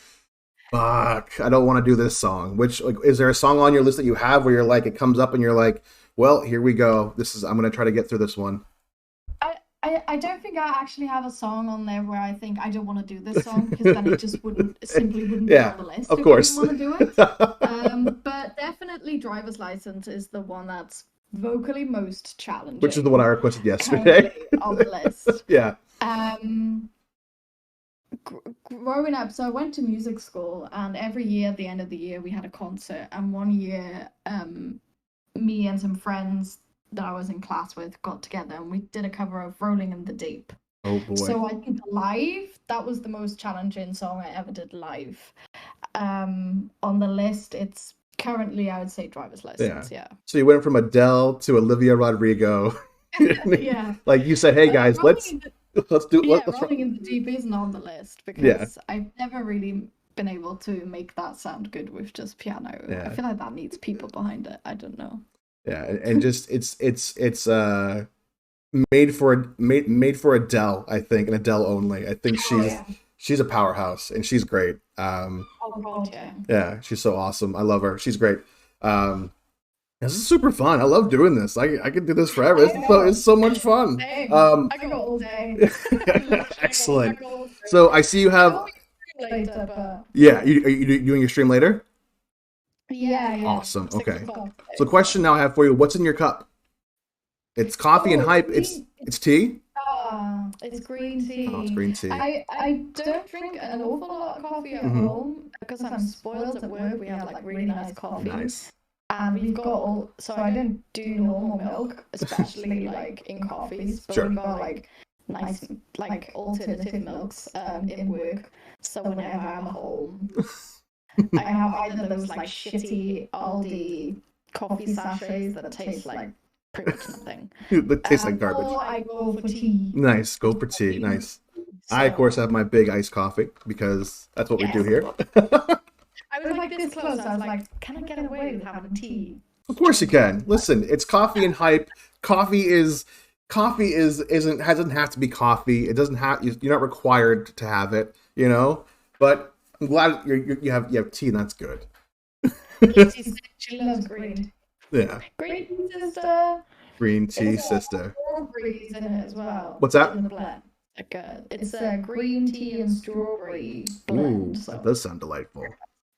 fuck, I don't want to do this song? Which, like, is there a song on your list that you have where you're like, it comes up and you're like, well, here we go. I'm going to try to get through this one. I don't think I actually have a song on there where I think I don't want to do this song, because then it just simply wouldn't be on the list. Of course. I didn't want to do it. But definitely Driver's License is the one that's vocally most challenging. Which is the one I requested yesterday. On the list. Yeah. Growing up, so I went to music school, and every year at the end of the year we had a concert, and one year me and some friends that I was in class with got together and we did a cover of Rolling in the Deep. Oh boy. So I think live, that was the most challenging song I ever did live. On the list, it's currently, I would say, Driver's License. Yeah. So you went from Adele to Olivia Rodrigo. Yeah. Like you said, hey guys, let's do. Yeah, Rolling in the Deep isn't on the list because I've never really been able to make that sound good with just piano. Yeah. I feel like that needs people behind it. I don't know. Yeah, and just it's made for Adele, I think, and Adele only. I think she's a powerhouse and she's great. Oh God, yeah, she's so awesome. I love her. She's great. This is super fun. I love doing this. I could do this forever. It's so much fun. I go all day. Excellent. So I see you have. Later, but... Yeah, are you doing your stream later? Yeah. Awesome. Okay. So, question now I have for you: what's in your cup? It's coffee and hype. It's tea. It's green tea. Oh, it's green tea. I don't drink an awful lot of coffee at home because I'm spoiled at work. We have like really nice coffee. Nice. And we've got so I don't do normal milk, especially like in coffees, but we've got like nice like alternative milks in work. So whenever I'm home, I have either those like shitty Aldi coffee sachets that taste like pretty much nothing. That tastes like garbage. Or I go for tea. Nice, go for tea. Nice. So, I of course have my big iced coffee because that's what we do here. I was like this close. I was like, can I get away with having tea? Of course you can. Listen, it's coffee and hype. Coffee doesn't have to be coffee. It doesn't have. You're not required to have it. But I'm glad you have tea, and that's good. She loves green. Yeah, Green tea sister. green It's tea got sister. strawberries in it as well. What's that? In the blend. It's a green tea and strawberry blend. Ooh, that So does sound delightful.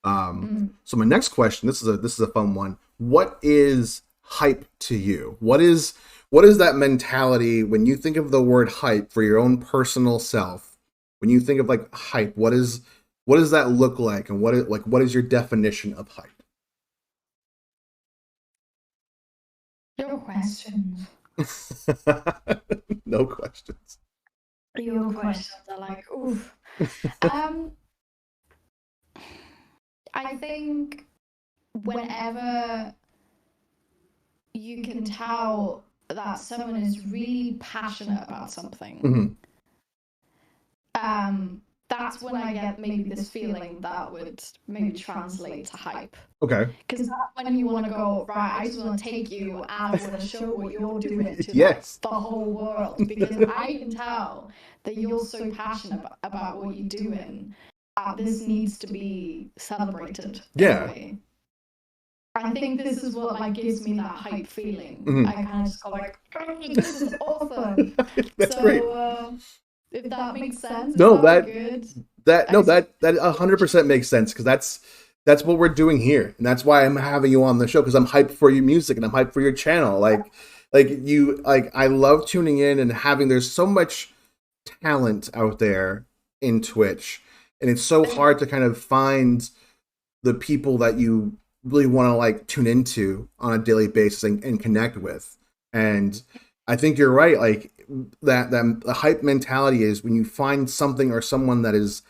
mm. So my next question, this is a fun one. What is hype to you? What is that mentality when you think of the word hype for your own personal self? When you think of like hype, what does that look like, and what is your definition of hype? Your questions. No questions. Your questions are like, oof. Um, I think whenever you can tell that someone is really passionate about something, Mhm. that's when I get maybe this feeling that would maybe translate to hype. Okay. Because that's when you want to go, right, I just want to take you and I want to show what you're doing to Yes. the whole world. Because I can tell that you're so passionate about what you're doing that this needs to be celebrated in Yeah. a way. I think this is what like gives me that hype feeling. Mhm. I kind of just go like, "Oh, this is awesome." That's great. If that makes sense, is No, that good? no, that 100% makes sense, because that's what we're doing here, and that's why I'm having you on the show, because I'm hyped for your music and I'm hyped for your channel. I love tuning in and having. There's so much talent out there in Twitch, and it's so hard to kind of find the people that you really want to like tune into on a daily basis and connect with. And I think you're right. Like that the hype mentality is when you find something or someone that is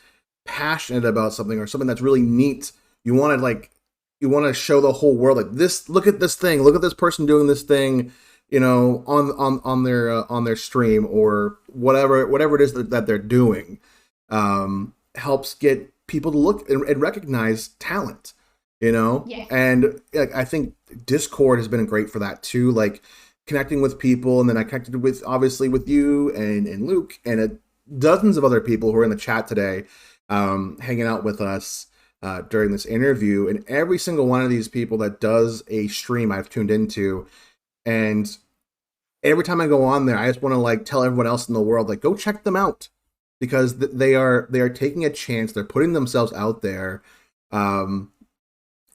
passionate about something, or something that's really neat. You want to show the whole world, like, this. Look at this thing. Look at this person doing this thing. On their stream, or whatever it is that they're doing. Helps get people to look and recognize talent. Yeah. And like, I think Discord has been great for that too, like connecting with people. And then I connected with, obviously, with you and Luke and dozens of other people who are in the chat today, hanging out with us during this interview. And every single one of these people that does a stream I've tuned into, and every time I go on there, I just want to like tell everyone else in the world, like, go check them out, because they are taking a chance. They're putting themselves out there, and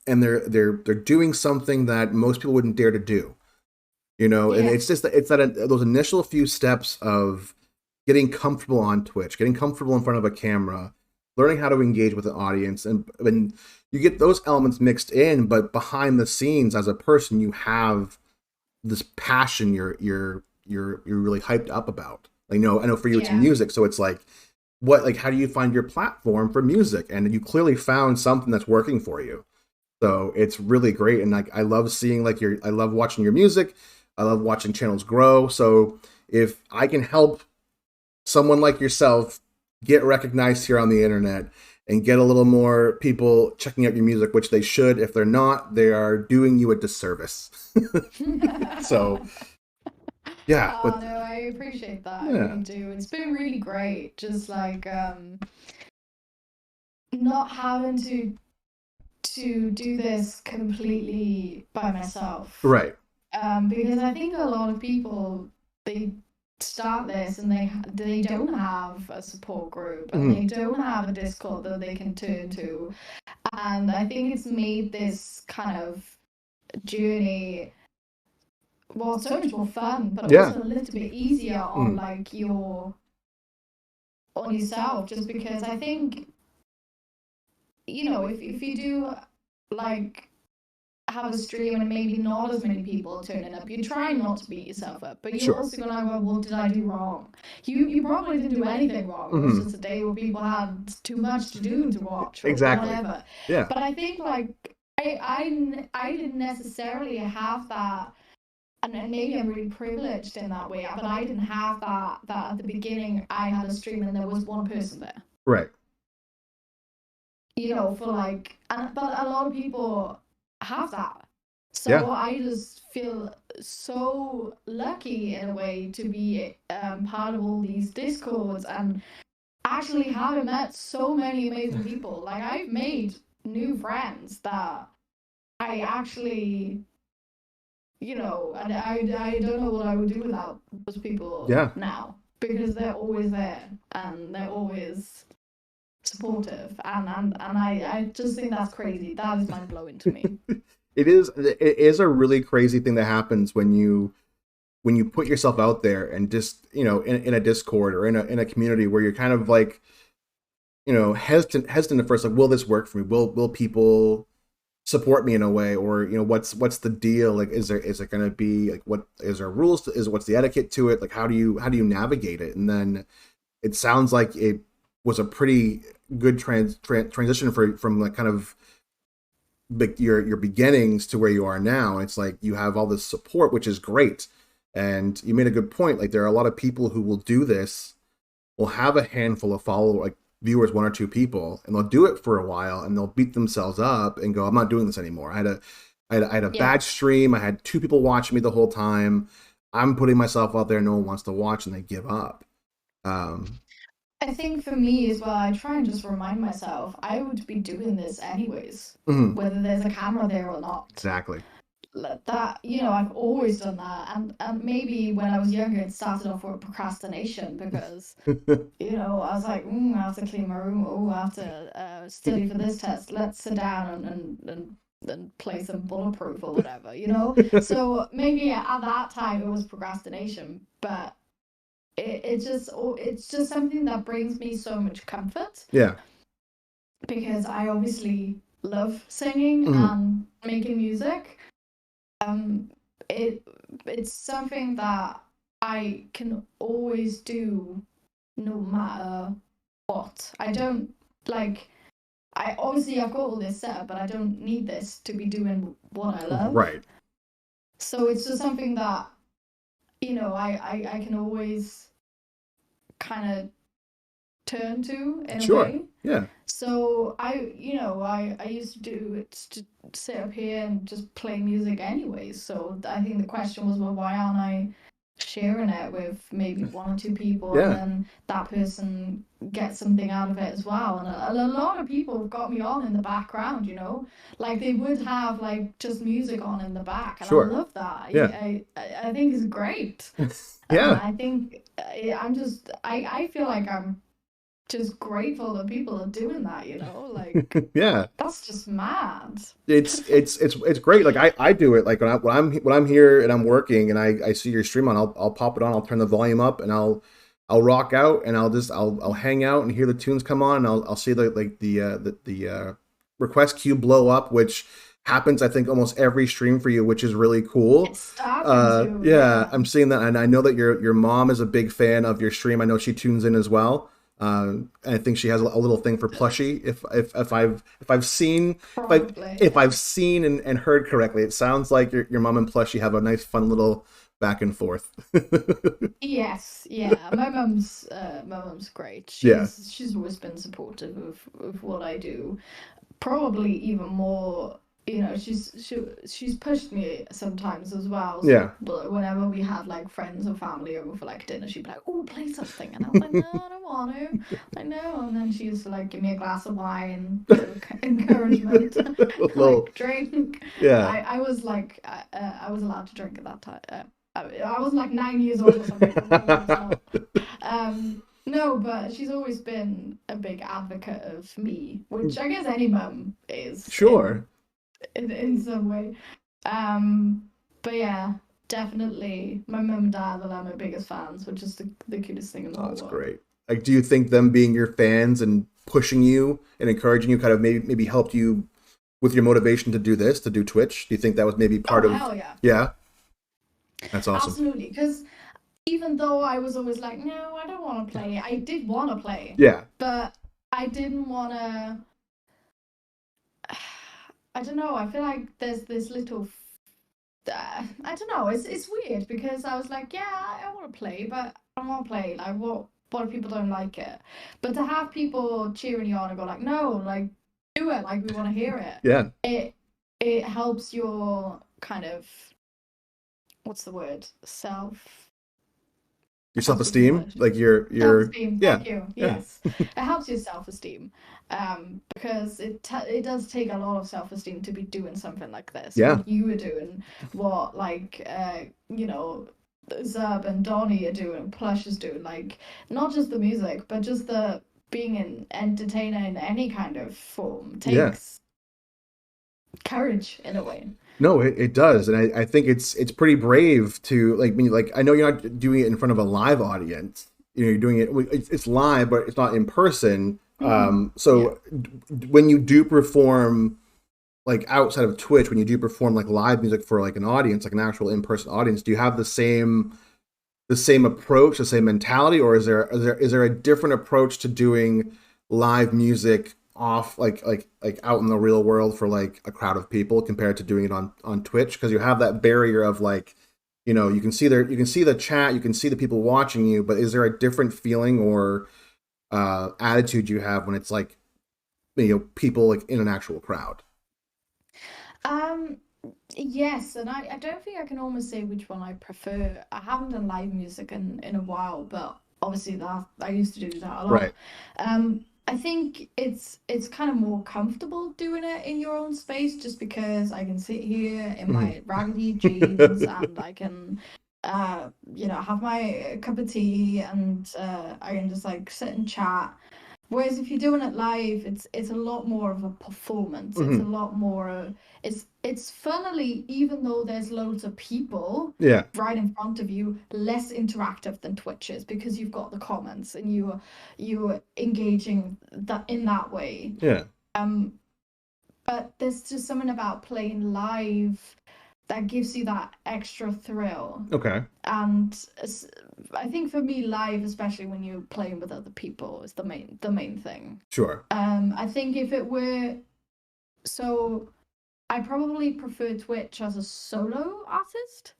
they're doing something that most people wouldn't dare to do. And Yeah. it's just those initial few steps of getting comfortable on Twitch, getting comfortable in front of a camera, learning how to engage with an audience, and you get those elements mixed in, but behind the scenes, as a person, you have this passion you're really hyped up about. Like, I know for you it's Yeah. music, so it's like, how do you find your platform for music? And you clearly found something that's working for you. So it's really great, and like I love seeing I love watching your music. I love watching channels grow. So if I can help someone like yourself get recognized here on the internet and get a little more people checking out your music, which they should. If they're not, they are doing you a disservice. So yeah, Oh no, I appreciate that. I Yeah. really do. It's been really great, just like not having to do this completely by myself. right. Because I think a lot of people, they start this and they don't have a support group, and they don't have a Discord that they can turn to. And I think it's made this kind of journey, well, so much more fun, but Yeah. also a little bit easier on like on yourself, just because I think, if you do like have a stream and maybe not as many people turning up, you try not to beat yourself up, but you're Sure. also going, well, what did I do wrong? You probably didn't do anything wrong. It was just a day where people had too much to do to watch, or Exactly. whatever. Yeah. But I think like I didn't necessarily have that, and maybe I'm really privileged in that way, but I didn't have that at the beginning. I had a stream and there was one person there. Right. For like, but a lot of people have that. So Yeah. I just feel so lucky in a way to be part of all these discords, and actually having met so many amazing people. Like I've made new friends that I actually, and I don't know what I would do without those people Yeah. now, because they're always there and they're always supportive, and I just think that's crazy. That is mind blowing to me. It is a really crazy thing that happens when you put yourself out there and just, in a Discord or in a community where you're kind of like, hesitant at first, like, will this work for me? Will people support me in a way? Or, what's the deal? Like, is it going to be like, what is there rules to, what's the etiquette to it? Like, how do you navigate it? And then it sounds like it was a pretty good transition from like kind of your beginnings to where you are now. It's like you have all this support, which is great. And you made a good point. Like, there are a lot of people who will do this, will have a handful of like viewers, one or two people, and they'll do it for a while and they'll beat themselves up and go, I'm not doing this anymore. I had a Yeah. bad stream. I had two people watching me the whole time. I'm putting myself out there. No one wants to watch, and they give up. Um, I think for me as well, I try and just remind myself I would be doing this anyways, mhm, whether there's a camera there or not. exactly. That, I've always done that, and maybe when I was younger, it started off with procrastination because I was like, I have to clean my room. Oh, I have to study for this test. Let's sit down and play some bulletproof or whatever. So maybe at that time it was procrastination, but it's just something that brings me so much comfort Yeah. because I obviously love singing Mhm. and making music. Um, it it's something that I can always do no matter what. I don't like. I've got all this set up, but I don't need this to be doing what I love. Right. So it's just something that I can always kind of turn to in a Sure. way. Yeah. So I used to do it to sit up here and just play music anyways. So I think the question was, well, why aren't I sharing it with maybe one or two people, and Yeah. then that person gets something out of it as well. And a lot of people have got me on in the background, like they would have like just music on in the back, and I Sure. love that. Yeah. I think it's great. And Yeah. I think I feel like I'm just grateful that people are doing that, like Yeah. that's just mad. It's great. Like, I do it like when I'm here and I'm working and I see your stream on, I'll pop it on, I'll turn the volume up, and I'll rock out, and I'll hang out and hear the tunes come on, and I'll see the request queue blow up, which happens, I think, almost every stream for you, which is really cool. It's starting to, Yeah, yeah. I'm seeing that, and I know that your mom is a big fan of your stream. I know she tunes in as well. And I think she has a little thing for plushie. If I've seen Probably, if yeah. I've seen and heard correctly, it sounds like your mom and plushie have a nice, fun little back and forth. Yes, yeah. My mum's great. Yeah, She's always been supportive of what I do. Probably even more, she's pushed me sometimes as well. yeah. So whenever we had like friends or family over for like dinner, she'd be like, "Oh, play something," and I was like, "No, I don't want to." I know, and then she used to like give me a glass of wine, bit of encouragement, A little, like drink. yeah. I was like, I was allowed to drink at that time. I was like 9 years old or something. I was not. No, but she's always been a big advocate of me, which I guess any mum is Sure. in some way. But yeah, definitely my mum and dad are my biggest fans, which is the cutest thing in the Oh, whole that's world. great. Like, do you think them being your fans and pushing you and encouraging you kind of maybe helped you with your motivation to do this, to do Twitch? Do you think that was maybe Oh part of? hell yeah, Yeah, that's awesome. absolutely. Because even though I was always like, no, I don't want to play. I did want to play, Yeah, but I didn't want to. I don't know. I feel like there's this little. I don't know. It's weird because I was like, yeah, I want to play, but I want to play. Like, what if people don't like it? But to have people cheering you on and go like, no, like, do it. Like, we want to hear it. yeah, It helps your kind of, what's the word? Self Your Helps with self-esteem, English. like your Self-esteem, yeah, thank you. yeah, Yes, it helps your self-esteem, because it does take a lot of self-esteem to be doing something like this. yeah, What you are doing, what like you know, Zub and Donnie are doing, Plush is doing, like not just the music, but just the being an entertainer in any kind of form yeah. takes courage in a way. No, it does, and I think it's pretty brave to like me. Like I know you're not doing it in front of a live audience. You know, you're doing it. It's live, but it's not in person. Yeah. So when you do perform like outside of Twitch, when you do perform like live music for like an audience, like an actual in-person audience, do you have the same approach, the same mentality, or is there a different approach to doing live music off like out in the real world for like a crowd of people compared to doing it on Twitch? Because you have that barrier of like, you can see you can see the chat, you can see the people watching you, but is there a different feeling or attitude you have when it's like people like in an actual crowd? Um, yes, and I don't think I can almost say which one I prefer. I haven't done live music in a while, but obviously that I used to do that a Right. lot. I think it's kind of more comfortable doing it in your own space, just because I can sit here in Mhm. my raggedy jeans and I can have my cup of tea, and I can just like sit and chat. Whereas if you're doing it live, it's a lot more of a performance. It's a Mhm. lot more. It's funnily, even though there's loads of people Yeah. right in front of you, less interactive than Twitch is, because you've got the comments and you're engaging that in that way. Yeah. Um, but there's just something about playing live that gives you that extra thrill. Okay. And I think for me, live, especially when you're playing with other people, is the main thing. Sure. I think if it were so, I probably prefer Twitch as a solo artist.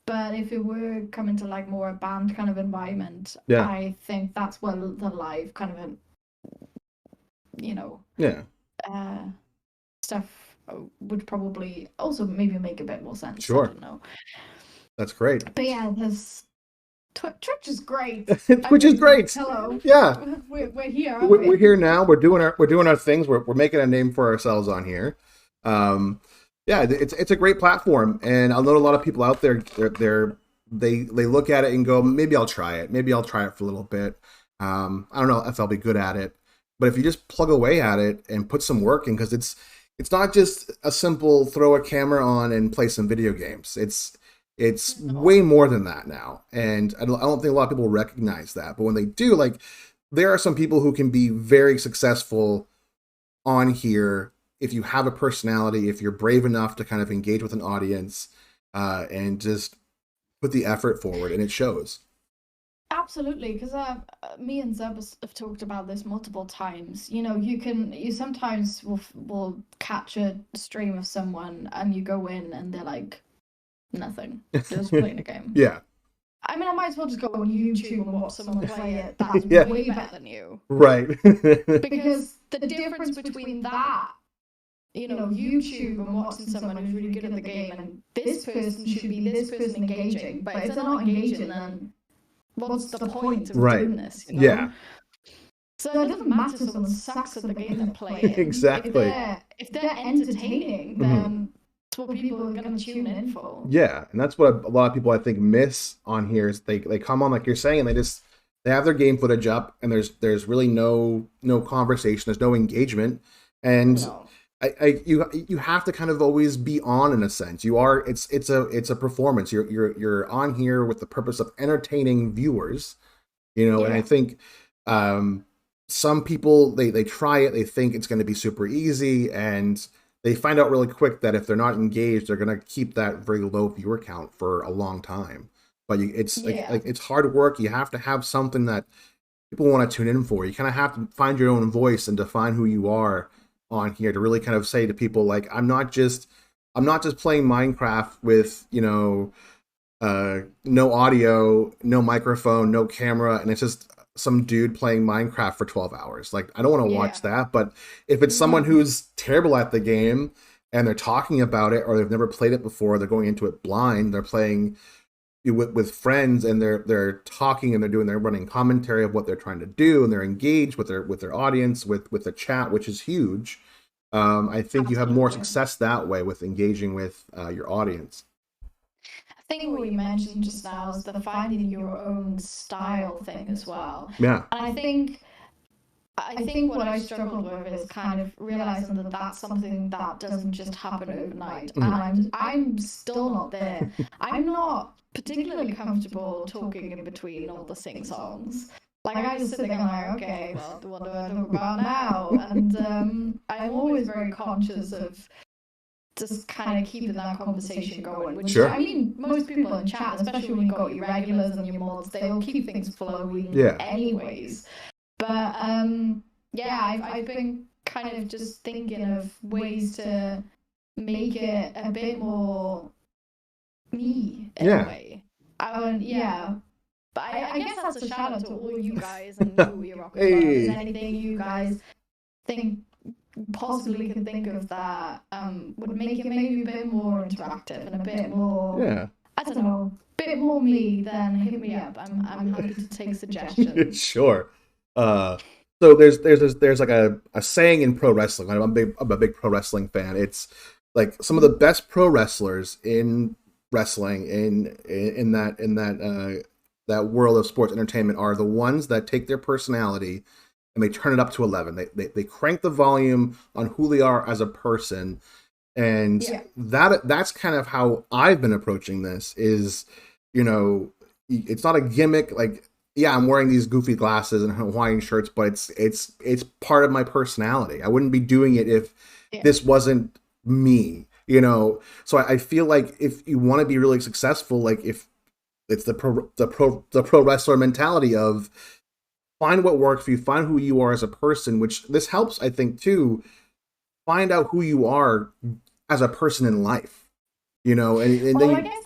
But if it were coming to like more a band kind of environment, Yeah. I think that's where the live kind of, you know, Yeah. uh, stuff would probably also maybe make a bit more sense. I Sure. don't know. That's great. But yeah, there's Twitch is great. I Which is mean, great. hello, Yeah. we're here, aren't We're we? here now. We're doing our things. We're making a name for ourselves on here. Um, yeah, it's a great platform, and I know a lot of people out there. They look at it and go, maybe I'll try it. Maybe I'll try it for a little bit. I don't know if I'll be good at it, but if you just plug away at it and put some work in, because it's not just a simple throw a camera on and play some video games. It's No. way more than that now, and I don't think a lot of people recognize that. But when they do, like there are some people who can be very successful on here if you have a personality, if you're brave enough to kind of engage with an audience, and just put the effort forward, and it shows. Absolutely, because me and Zeb have talked about this multiple times. You sometimes will catch a stream of someone and you go in and they're like nothing, they're just playing a game. Yeah. I mean, I might as well just go on YouTube and watch someone play it that's Yeah. way better than you. Right. Because the difference between that, YouTube and watching someone who's really good at the game, and this person should be this person engaging, but if they're not engaging, then what's the point of Right. doing this? Yeah. So it doesn't matter if someone sucks at the game they're playing. Exactly. If they're entertaining, then it's what people are going to tune in for. Yeah, and that's what a lot of people I think miss on here is they come on like you're saying, and they have their game footage up, and there's really no conversation, there's no engagement, and No. you have to kind of always be on in a sense. It's a performance. You're on here with the purpose of entertaining viewers, and I Yeah. think some people they try it, they think it's going to be super easy, and they find out really quick that if they're not engaged, they're going to keep that very low viewer count for a long time. But it's Yeah. like it's hard work. You have to have something that people want to tune in for. You kind of have to find your own voice and define who you are on here to really kind of say to people like I'm not just playing Minecraft with no audio, no microphone, no camera, and it's just some dude playing Minecraft for 12 hours. Like I don't want to watch that, but if it's someone who's terrible at the game and they're talking about it or they've never played it before, they're going into it blind, they're playing with friends, and they're talking and they're running commentary of what they're trying to do, and they're engaged with their audience, with the chat, which is huge. I think you have more Absolutely. success that way with engaging with your audience. I think what you mentioned just now is the finding your own style thing as well. Yeah. And I think what I struggled with is kind of realizing that that's something that doesn't just happen overnight. And I'm still not there. I'm not particularly comfortable talking in between all the sing songs. Like I just sit there and like, okay, well, what do I talk about now? And I'm always very conscious of just kind of keeping that conversation going. Which Sure. I mean, most people in chat, especially when you got your regulars and your mods, they'll keep things flowing Yeah. anyways. But yeah, I've been kind of just thinking of ways to make it a bit more me in Yeah. a way. Yeah. But I guess that's a shout out to all you guys and you, your rock as well. If Hey. there's anything you guys think possibly can think of that would make it maybe a bit more interactive and a bit more, Yeah. I don't know, a bit more me, then hit me up. I'm happy to take suggestions. Sure. So there's like a saying in pro wrestling. I'm a big pro wrestling fan. It's like some of the best pro wrestlers in wrestling in that world of sports entertainment are the ones that take their personality and they turn it up to 11. They crank the volume on who they are as a person, and Yeah. that's kind of how I've been approaching this. Is, you know, it's not a gimmick. Like, yeah, I'm wearing these goofy glasses and Hawaiian shirts, but it's part of my personality. I wouldn't be doing it if Yeah. this wasn't me, you know. So I feel like if you want to be really successful, like if it's the pro wrestler mentality of find what works for you, find who you are as a person, which this helps, I think, too. Find out who you are as a person in life, you know, and Well, then I guess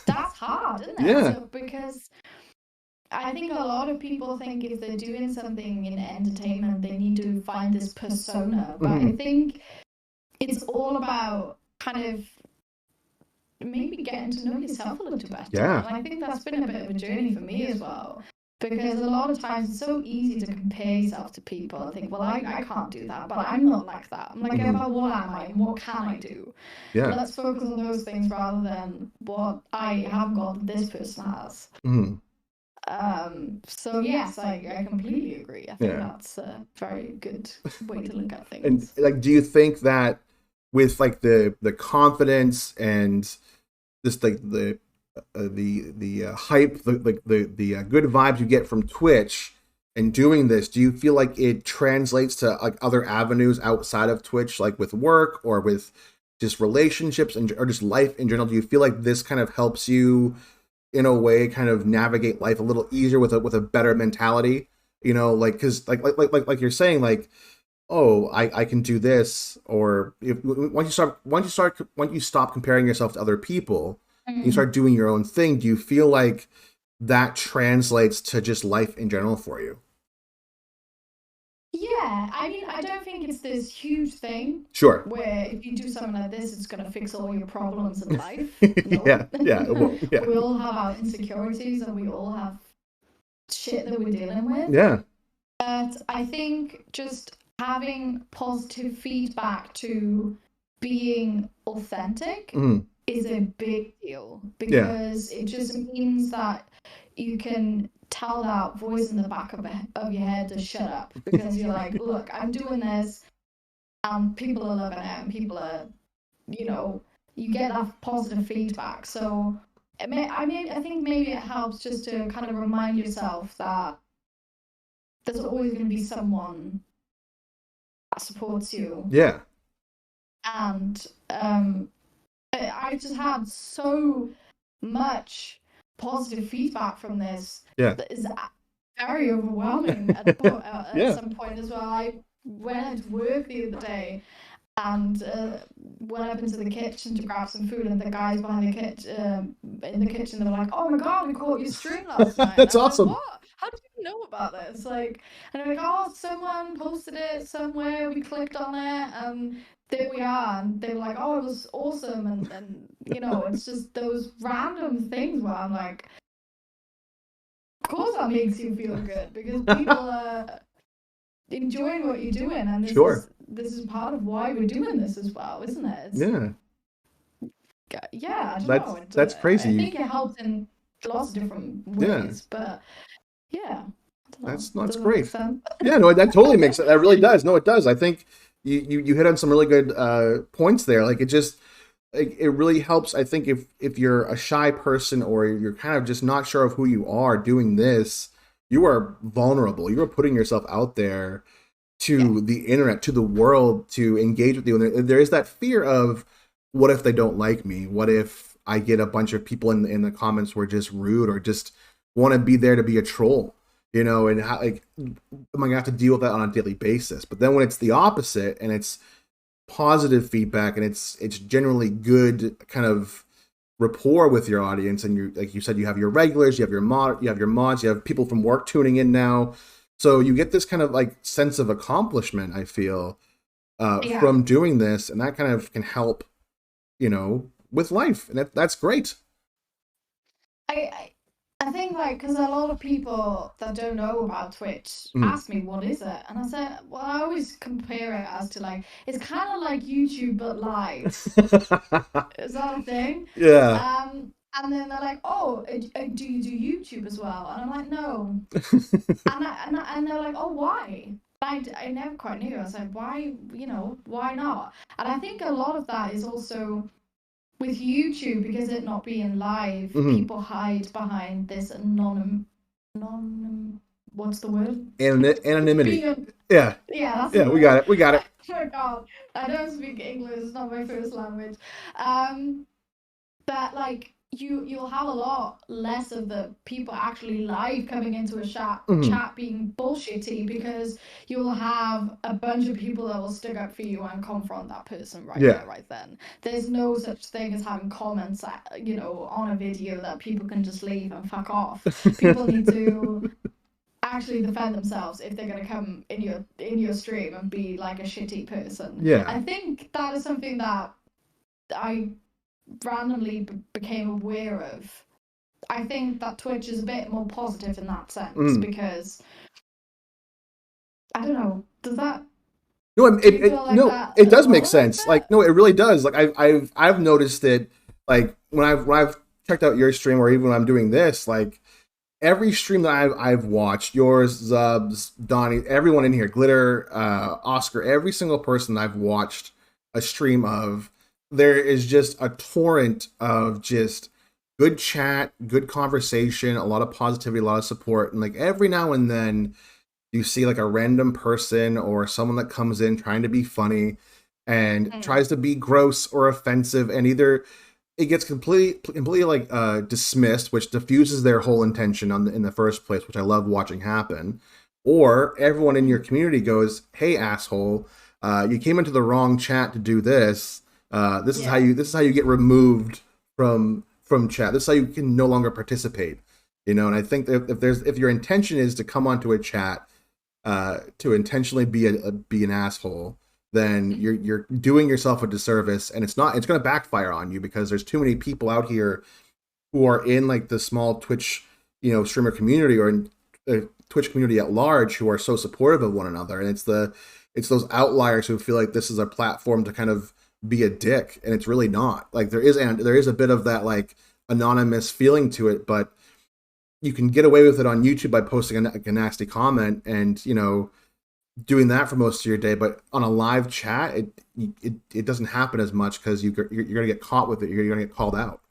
that's hard, isn't it? Yeah. So, because I think a lot of people think if they're doing something in entertainment, they need to find this persona. But I think it's all about kind of maybe getting to know yourself a little better. Yeah. And I think that's been a bit of a journey for me as well. Because a lot of times it's so easy to compare yourself to people and think, well, I can't do that, but I'm not like that. I'm like, about what am I and what can I do? Yeah. Let's focus on those things rather than what I haven't got that this person has. So yes, I completely agree. I think that's a very good way to look at things. And like, do you think that with like the confidence and just like the hype, the good vibes you get from Twitch and doing this, do you feel like it translates to like other avenues outside of Twitch, like with work or with just relationships or just life in general? Do you feel like this kind of helps you in a way kind of navigate life a little easier with a better mentality, you know, like, because like you're saying, like, oh, I can do this, or once you stop comparing yourself to other people, you start doing your own thing, do you feel like that translates to just life in general for you? Yeah, I mean, I don't think it's this huge thing. Sure. Where if you do something like this, it's going to fix all your problems in life. No. Yeah. We all have our insecurities and we all have shit that we're dealing with. Yeah. But I think just having positive feedback to being authentic is a big deal, because it just means that you can tell that voice in the back of your head to shut up, because you're like, look, I'm doing this and people are loving it and people are, you know, you get that positive feedback. So I think maybe it helps just to kind of remind yourself that there's always going to be someone that supports you. Yeah. And I just had so much positive feedback from this that is very overwhelming at some point as well. I went to work the other day and went up into the kitchen to grab some food, and the guys behind the kitchen in the kitchen, they were like, "Oh my god, we caught your stream last night." That's awesome. Like, what? How do you know about this? Like, and I'm like, "Oh, someone posted it somewhere. We clicked on it. there we are, and they were like, oh, it was awesome, and you know, it's just those random things where I'm like, of course that makes you feel good because people are enjoying what you're doing, and Sure. this is part of why we're doing this as well, isn't it? Yeah. Yeah, I don't know. That's I crazy. think it helps in lots of different Yeah. ways, but yeah, I don't know. That's Does that great. make sense? Yeah, no, that totally makes sense. That really does. No, it does. I think you hit on some really good points there. Like it really helps. I think if you're a shy person or you're kind of just not sure of who you are doing this, you are vulnerable. You are putting yourself out there to the internet, to the world, to engage with you. And there is that fear of, what if they don't like me? What if I get a bunch of people in the comments who are just rude or just want to be there to be a troll? You know, and how, like, am I gonna have to deal with that on a daily basis? But then when it's the opposite and it's positive feedback and it's generally good kind of rapport with your audience, and you, like you said, you have your regulars, you have your mods, you have people from work tuning in now, so you get this kind of like sense of accomplishment, I feel, from doing this, and that kind of can help, you know, with life, and that's great. I think, like, because a lot of people that don't know about Twitch ask me, what is it? And I said, well, I always compare it as to, like, it's kind of like YouTube but live. Is that a thing? Yeah. And then they're like, oh, do you do YouTube as well? And I'm like, no. and they're like, oh, why? I never quite knew. I said, why, you know, why not? And I think a lot of that is also with YouTube, because it not being live, people hide behind this what's the word? Anonymity. Yeah, we got it. Oh my god, I don't speak English. It's not my first language. But like you'll have a lot less of the people actually live coming into a chat being bullshitty, because you'll have a bunch of people that will stick up for you and confront that person there, right then. There's no such thing as having comments, you know, on a video that people can just leave and fuck off. People need to actually defend themselves if they're going to come in your stream and be like a shitty person. Yeah. I think that is something that I randomly became aware of. I think that Twitch is a bit more positive in that sense, because I don't know, does that no, it does make sense. Like, no, it really does. Like, I've noticed it, like, when I've checked out your stream, or even when I'm doing this, like, every stream that I've watched, yours, Zubs, Donnie, everyone in here, Glitter, Oscar, every single person I've watched a stream of, there is just a torrent of just good chat, good conversation, a lot of positivity, a lot of support. And like every now and then you see like a random person or someone that comes in trying to be funny and tries to be gross or offensive, and either it gets completely like dismissed, which diffuses their whole intention in the first place, which I love watching happen. Or everyone in your community goes, "Hey, asshole, you came into the wrong chat to do this. This is how you get removed from chat. This is how you can no longer participate." You know, and I think that if your intention is to come onto a chat to intentionally be an asshole, then you're doing yourself a disservice, and it's going to backfire on you, because there's too many people out here who are in like the small Twitch, you know, streamer community, or in the Twitch community at large, who are so supportive of one another, and it's those outliers who feel like this is a platform to kind of be a dick, and it's really not. Like there is a bit of that like anonymous feeling to it, but you can get away with it on YouTube by posting a nasty comment and, you know, doing that for most of your day. But on a live chat, it doesn't happen as much, because you're gonna get caught with it. You're gonna get called out.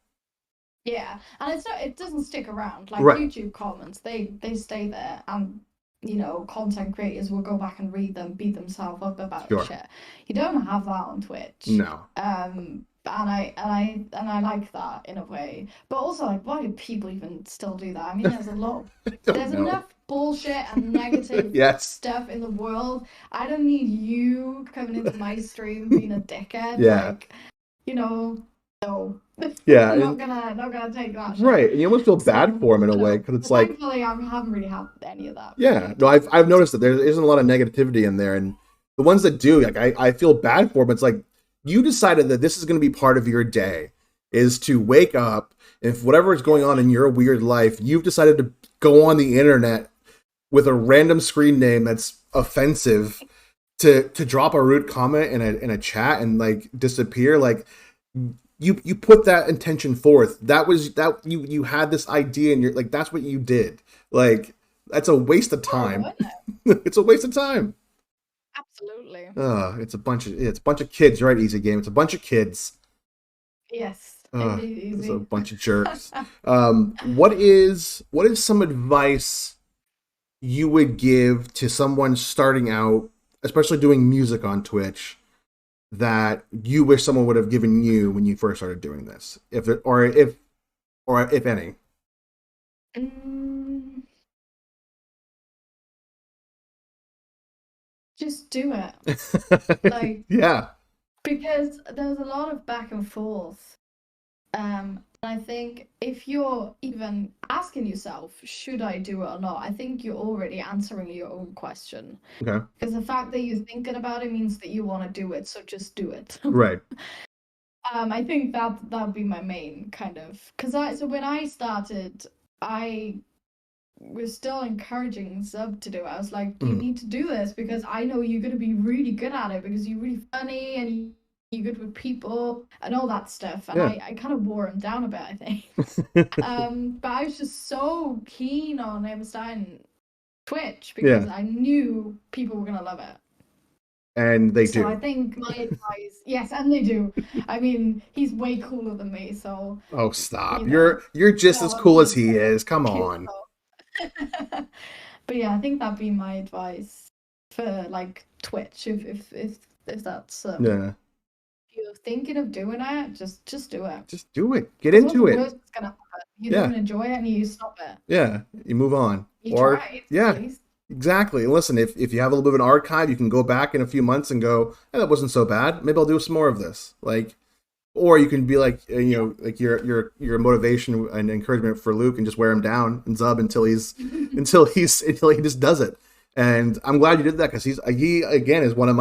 Yeah, and it doesn't stick around. Like YouTube comments, they stay there, and you know, content creators will go back and read them, beat themselves up about shit. You don't have that on Twitch. No. And I like that in a way. But also, like, why do people even still do that? I mean, there's enough bullshit and negative stuff in the world. I don't need you coming into my stream being a dickhead. Yeah. Like, you know, no. Yeah, I'm not gonna take that shit. Right, and you almost feel bad for him in a way, because it's like, thankfully I haven't really had any of that. Yeah, no, I've noticed that there isn't a lot of negativity in there, and the ones that do, like, I feel bad for them. It's like you decided that this is going to be part of your day, is to wake up, and if whatever is going on in your weird life, you've decided to go on the internet with a random screen name that's offensive to drop a rude comment in a chat and like disappear. Like you put that intention forth. That was that you had this idea and you're like, that's what you did. Like that's a waste of time. It's a waste of time. Absolutely. It's a bunch of kids. You're right, Easy Game. It's a bunch of kids. Yes. It's a bunch of jerks. What is some advice you would give to someone starting out, especially doing music on Twitch, that you wish someone would have given you when you first started doing this, if any? Just do it. Like, yeah, because there's a lot of back and forth. I think if you're even asking yourself, should I do it or not? I think you're already answering your own question. okay, Because the fact that you're thinking about it means that you want to do it, so just do it. right, I think that'd be my main kind of, so when I started, I was still encouraging Zub to do it. I was like, you need to do this because I know you're going to be really good at it because you're really funny and you're good with people and all that stuff. And yeah. I kind of wore him down a bit, I think. But I was just so keen on him starting Twitch because I knew people were going to love it. And they do. So I think my advice, yes, and they do. I mean, he's way cooler than me, so. Oh, stop! You know, you're just as cool as he is. Come on. But yeah, I think that'd be my advice for like Twitch. If that's Yeah. if you're thinking of doing it, just do it. Just do it. Get into it. What's gonna happen? You don't enjoy it and you stop it. Yeah, you move on. You try. Yeah. Exactly. Listen, if you have a little bit of an archive, you can go back in a few months and go, that wasn't so bad. Maybe I'll do some more of this. Like, or you can be like, like your motivation and encouragement for Luke and just wear him down and Zub until he just does it. And I'm glad you did that because he again is one of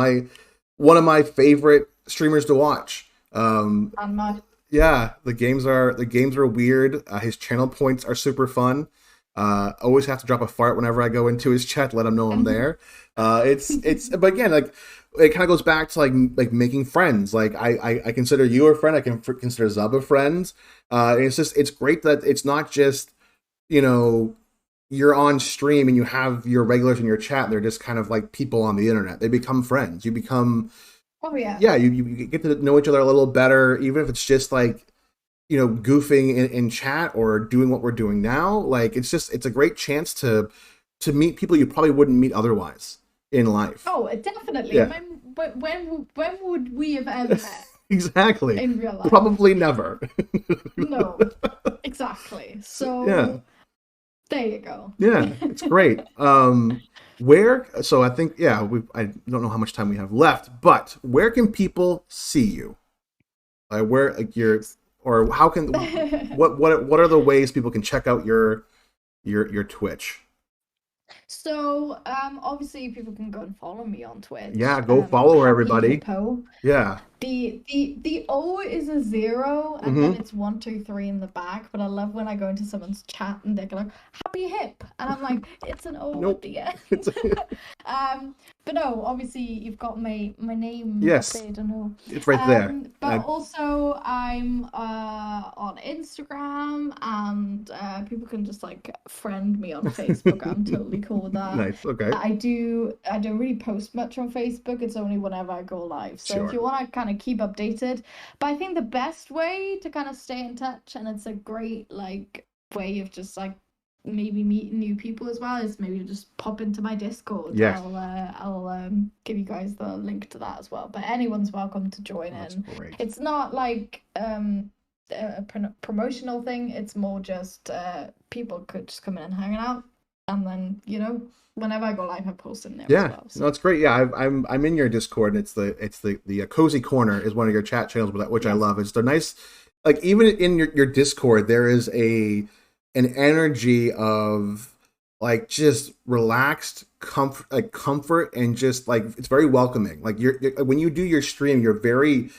my favorite streamers to watch. Yeah, the games are weird. His channel points are super fun. Always have to drop a fart whenever I go into his chat, let him know I'm there. But again, like it kind of goes back to like making friends. Like I consider you a friend. I can consider Zub a friend. And it's great that it's not just, you're on stream and you have your regulars in your chat. And they're just kind of like people on the internet. They become friends. You become, you get to know each other a little better, even if it's just like, goofing in chat or doing what we're doing now. Like it's a great chance to meet people you probably wouldn't meet otherwise in life. Oh, definitely. Yeah. When would we have ever met? Exactly. In real life. Probably never. No. Exactly. So there you go. Yeah, it's great. So I think I don't know how much time we have left, but where can people see you? Where or how can what are the ways people can check out your Twitch? So obviously people can go and follow me on Twitch. Yeah, go follow her, everybody. Happyhipp0123. Yeah. The O is a 0 and then it's 1, 2, 3 in the back. But I love when I go into someone's chat and they're like Happy Hip, and I'm like, it's an O at the end. But no, obviously you've got my name. Yes, I don't know. It's right there. But also I'm on Instagram and people can just like friend me on Facebook. I'm totally cool with that. Nice. Okay. I don't really post much on Facebook. It's only whenever I go live. So if you want to kind of keep updated, but I think the best way to kind of stay in touch, and it's a great like way of just like maybe meeting new people as well, is maybe just pop into my Discord. Yes. I'll give you guys the link to that as well. But anyone's welcome to join in. Great. It's not like a promotional thing. It's more just people could just come in and hang out, and then whenever I go live, I post in there as well. So. No, it's great. Yeah, I'm in your Discord, and it's the Cozy Corner is one of your chat channels, which I love. It's a nice, like even in your Discord, there is an energy of like just relaxed comfort and just like it's very welcoming. Like you're when you do your stream, you're very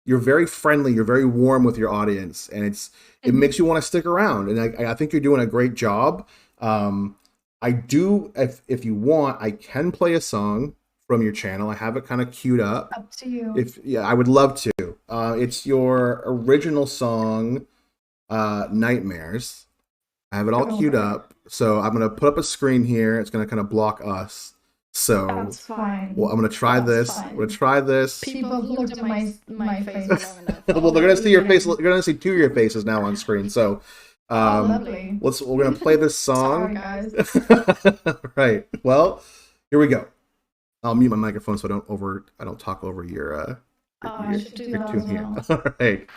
you're very friendly, you're very warm with your audience, and it makes you want to stick around. And I think you're doing a great job. Um, I do, if you want, I can play a song from your channel. I have it kind of queued up. Up to you. If yeah, I would love to. It's your original song, Nightmares. I have it all Go queued for it. up. So I'm gonna put up a screen here. It's gonna kind of block us. So That's fine. well, I'm gonna try That's this. I'm fine. gonna try this. People have looked at my face for long enough. Well, they're gonna see your face. already. They're gonna see two of your faces now on screen. So, Oh, lovely. we're gonna play this Sorry, song. guys. Right. Well, here we go. I'll mute my microphone so I don't talk over your Oh, I should do your that tune as here. well. All right.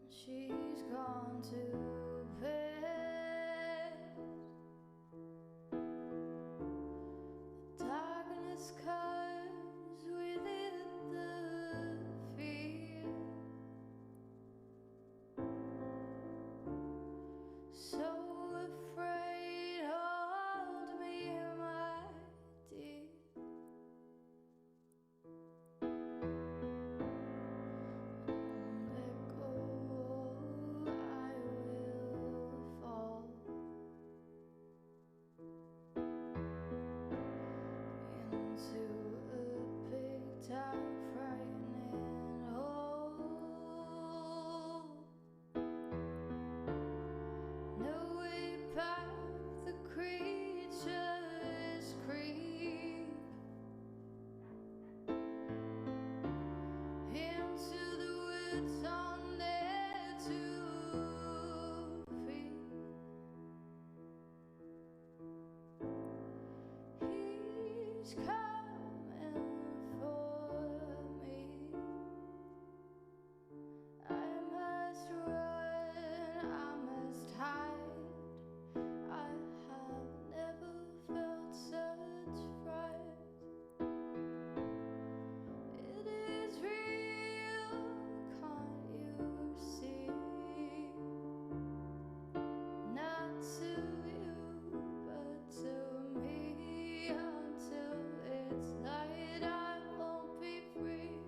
She's gone to bed. Darkness comes with it, the fear. So afraid, hold me, my dear. Let go, I will fall into a picked out, frightening hole. No way back, the creatures creep into the woods on their 2 feet. He's coming for me. I must run, I must hide. I have never felt such fright. It is real, can't you see? Not to you, but to me. Until it's light, I won't be free.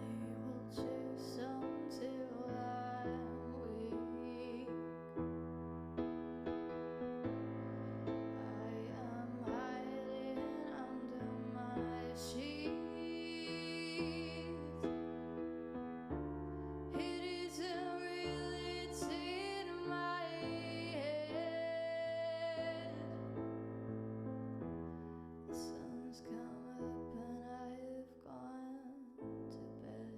They will chase until I'm weak. I am hiding under my sheets. It isn't real, it's in my head. The sun's come up and I've gone to bed.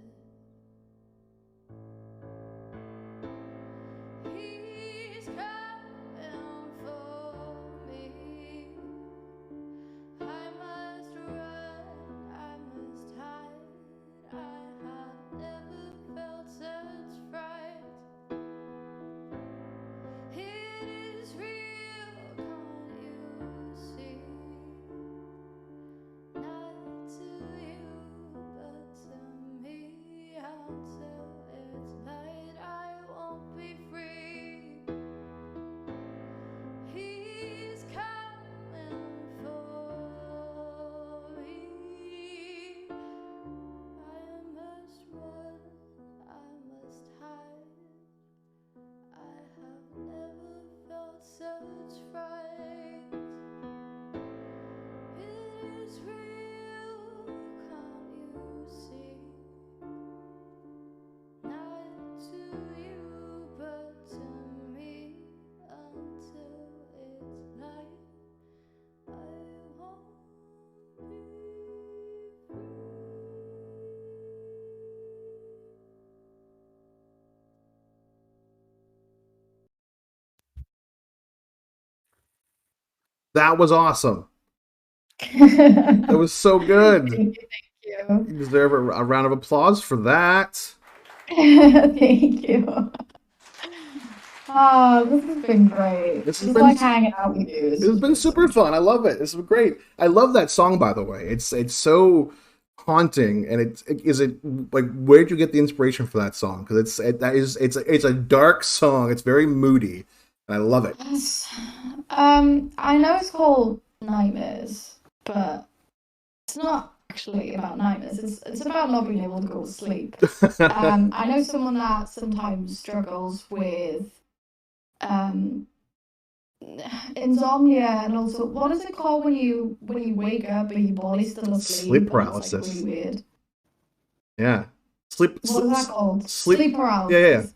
He's coming for me. I must run, I must hide. I have never felt such fright. It is real, can't you see? Not to you, but to me. Until it's light, I won't be free. He's coming for me. I must run, I must hide. I have never felt such fright. It is real, can't you see? Not to you, but to me. Until it's light, I won't be free. That was awesome. That was so good. Thank you. you. You deserve a round of applause for that. Thank you. Oh, this has been great. This has Just been like hanging out with you. It's It's just been been so super fun. I love it. This is great. I love that song, by the way. It's so haunting, and is it like where did you get the inspiration for that song? Because it's a dark song. It's very moody, and I love it. yes. I know it's called Nightmares, but it's not actually about nightmares. It's about not being able to go to sleep. I know someone that sometimes struggles with um insomnia, and also what is it called when you wake up but your body's still Sleep asleep and it's like paralysis. really weird. Yeah. Sleep. What is that called? Sleep. Sleep Yeah, yeah. paralysis.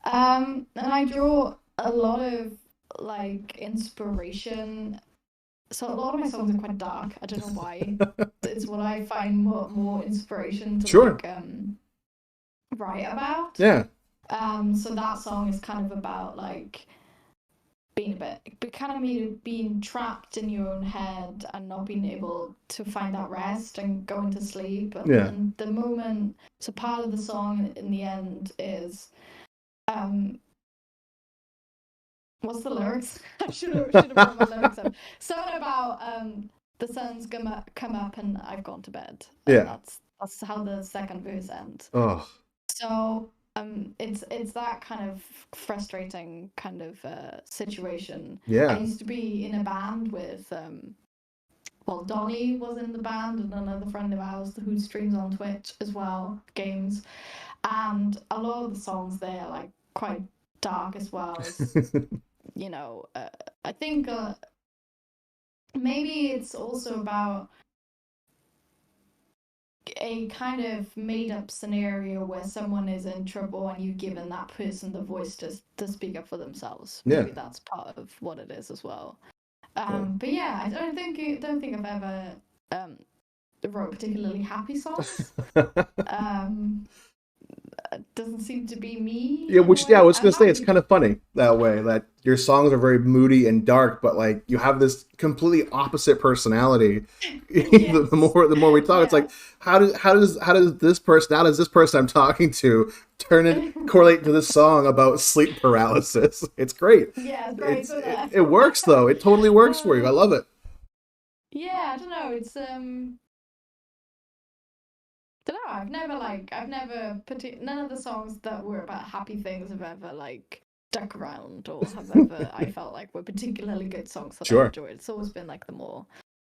And I draw a lot of like inspiration. So a lot of my songs are quite dark. I don't know why. It's what I find more inspiration to Sure. like write about. Yeah. So that song is kind of about like being being trapped in your own head and not being able to find that rest and going to sleep. Yeah. And the moment, so part of the song in the end is, what's the lyrics? I should have brought my lyrics up. Something about the sun's come up and I've gone to bed. And Yeah. that's how the second verse ends. Oh. So it's that kind of frustrating kind of situation. I Yeah. used to be in a band with well, Donnie was in the band and another friend of ours who streams on Twitch as well, games. And a lot of the songs there are like quite dark as well as you know, I think maybe it's also about a kind of made up scenario where someone is in trouble and you've given that person the voice to speak up for themselves. Yeah. Maybe that's part of what it is as well. But yeah, I don't think I've ever wrote particularly happy songs. It doesn't seem to be me. Yeah, I was gonna say it's happy. kind of funny that way that your songs are very moody and dark, but like you have this completely opposite personality. Yes. The more we talk, it's Yeah. like how does this person I'm talking to correlate to this song about sleep paralysis? It's great. Yeah, it's great for that. It works though. It totally works for you. I love it. Yeah, I don't know. It's don't know. None of the songs that were about happy things have ever like stuck around or have ever I felt like were particularly good songs that I Sure. enjoyed. It's always been like the more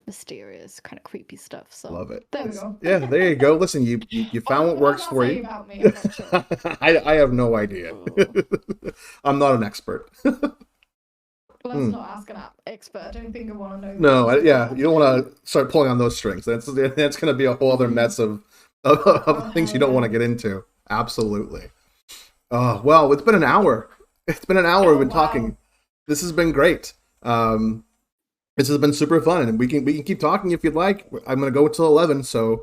mysterious, kind of creepy stuff. So Love it. there we go. Yeah, there you go. Listen, you found what works does for that say you. about me? I'm not sure. I have no idea. Oh. I'm not an expert. Let's not ask an expert. I don't think I want to know. No, yeah, you don't want to start pulling on those strings. That's going to be a whole other mess of things you don't want to get into. Absolutely. Well, it's been an hour. It's been an hour we've been talking. This has been great. This has been super fun, and we can keep talking if you'd like. I'm going to go until 11, so if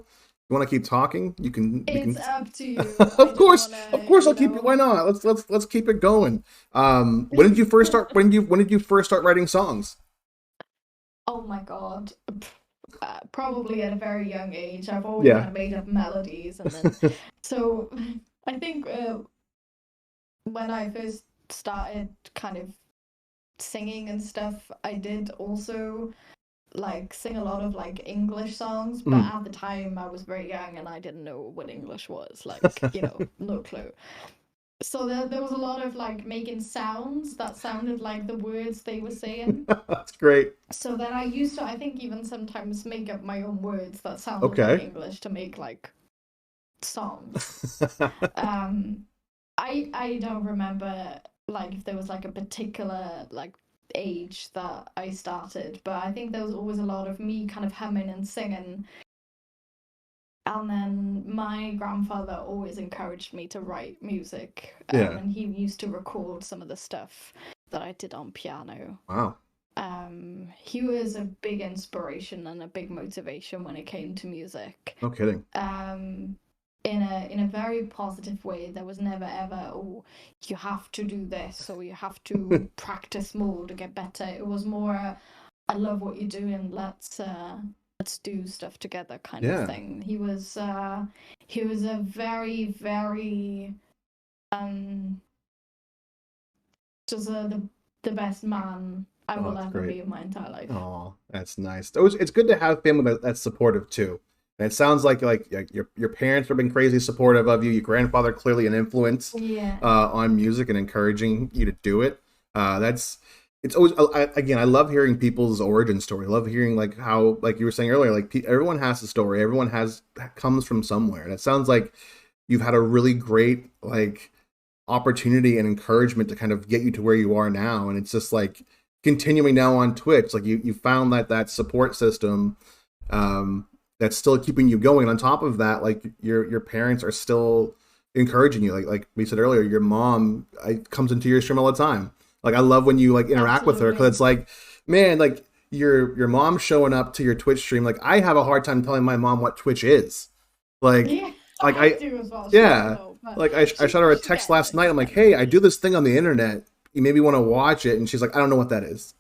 you want to keep talking, you can. It's up to you. Of course, I'll keep it. Why not? Let's keep it going. When did you first start? When did you first start writing songs? Oh my god. Probably at a very young age. I've always kind of made up melodies, and then so I think when I first started kind of singing and stuff, I did also like sing a lot of like English songs, but at the time I was very young and I didn't know what English was, like, you know, no clue. So there was a lot of like making sounds that sounded like the words they were saying. That's great. So then I used to, I think, even sometimes make up my own words that sounded like English to make like songs. I don't remember like if there was like a particular like age that I started, but I think there was always a lot of me kind of humming and singing. And then my grandfather always encouraged me to write music. And he used to record some of the stuff that I did on piano. Wow. He was a big inspiration and a big motivation when it came to music. No kidding. In a very positive way. There was never ever, oh, you have to do this or you have to practice more to get better. It was more, I love what you're doing. Let's let's do stuff together kind of Yeah. thing. He was a very, very just the best man I Oh, will that's ever great. be in my entire life. Oh, that's nice. It's good to have family that's supportive too. And it sounds like your parents have been crazy supportive of you. Your grandfather clearly an influence Yeah. on music and encouraging you to do it. That's it's always again. I love hearing people's origin story. I love hearing like how like you were saying earlier. Like everyone has a story. Everyone comes from somewhere. And it sounds like you've had a really great like opportunity and encouragement to kind of get you to where you are now. And it's just like continuing now on Twitch. Like you found that support system that's still keeping you going. And on top of that, like your parents are still encouraging you. Like we said earlier, your mom comes into your stream all the time. Like I love when you like interact with her because it's like, man, like your mom showing up to your Twitch stream. Like I have a hard time telling my mom what Twitch is. Like Yeah, like I do as well. yeah. But Like I shot her a text last night. I'm like, hey, I do this thing on the internet. You maybe want to watch it. And she's like, I don't know what that is.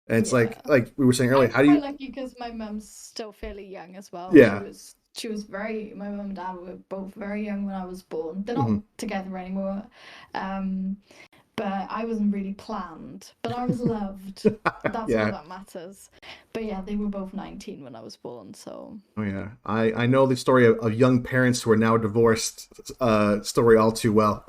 And it's like we were saying earlier, I'm how do you? quite lucky because my mum's still fairly young as well. Yeah. She was very. My mum and dad were both very young when I was born. They're not Mhm. together anymore. But I wasn't really planned. But I was loved. That's Yeah. all that matters. But yeah, they were both 19 when I was born. So Oh yeah, I know the story of young parents who are now divorced story all too well.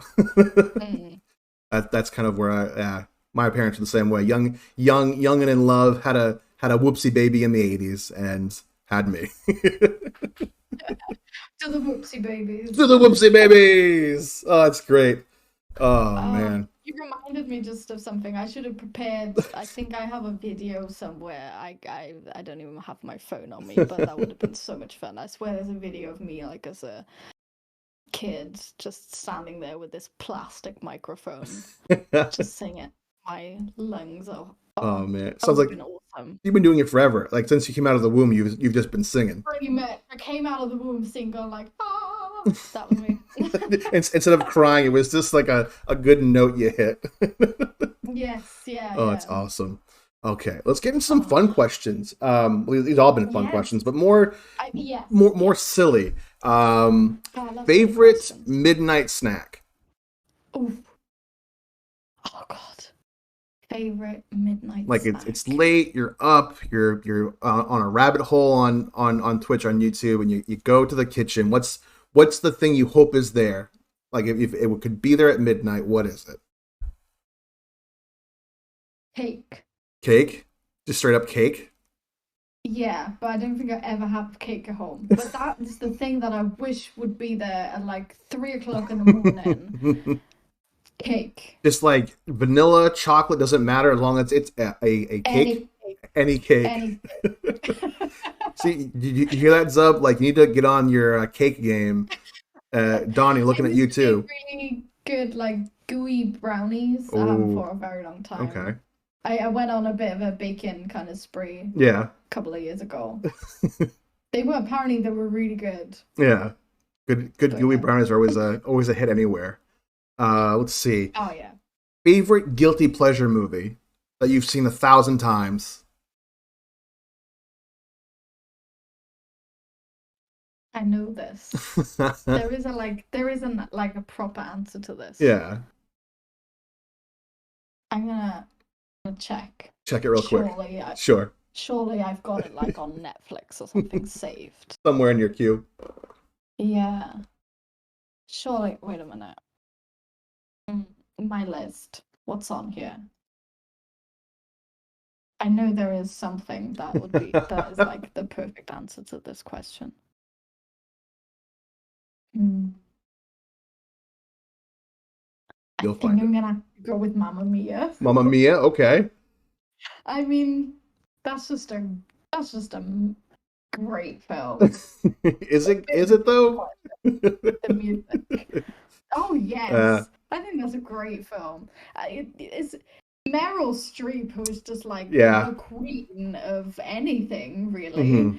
That's kind of where my parents were the same way. Young and in love, had a whoopsie baby in the 80s and had me. to the whoopsie babies. To the whoopsie babies. Oh, that's great. Oh man. You reminded me just of something. I should have prepared. I think I have a video somewhere. I don't even have my phone on me, but that would have been so much fun. I swear there's a video of me like as a kid just standing there with this plastic microphone just singing. My lungs are Oh man, that sounds would like have been awesome. you've been doing it forever. Like since you came out of the womb, you've just been singing. Pretty much. I came out of the womb singing like that was me. Instead of crying, it was just like a good note you hit. Yes, yeah. Oh, yeah. it's awesome. Okay, let's get into some fun questions. These all been fun questions, but more silly. I love silly Favorite questions. midnight snack? Oof. Oh God. Favorite midnight Like snack. it's late, you're up, you're on a rabbit hole on Twitch, on YouTube, and you go to the kitchen. What's the thing you hope is there? Like if it could be there at midnight, what is it? Cake. Cake? Just straight up cake? Yeah, but I don't think I ever have cake at home. But that is the thing that I wish would be there at like 3 o'clock in the morning. Cake. Just like vanilla, chocolate, doesn't matter as long as it's a cake. Any cake. Any cake. See, you hear that, Zub? Like, you need to get on your cake game. Donnie, looking at you too. Really good, like gooey brownies. I haven't for a very long time. Okay. I went on a bit of a baking kind of spree. Yeah. A couple of years ago. They were really good. Yeah. Good gooey brownies are always a hit anywhere. Let's see. Oh yeah. Favorite guilty pleasure movie that you've seen 1,000 times? I know this. There isn't like a proper answer to this. Yeah. I'm gonna check. Check it real quick. Sure. Surely I've got it like on Netflix or something saved. Somewhere in your queue. Yeah. Surely. Wait a minute. My list. What's on here? I know there is something that is like the perfect answer to this question. You'll I think find I'm gonna have to go with Mamma Mia. Mamma Mia, okay. I mean, that's just a great film. Is it though? The music. Oh yes, I think that's a great film. It's Meryl Streep, who's just like the queen of anything, really. Mm-hmm.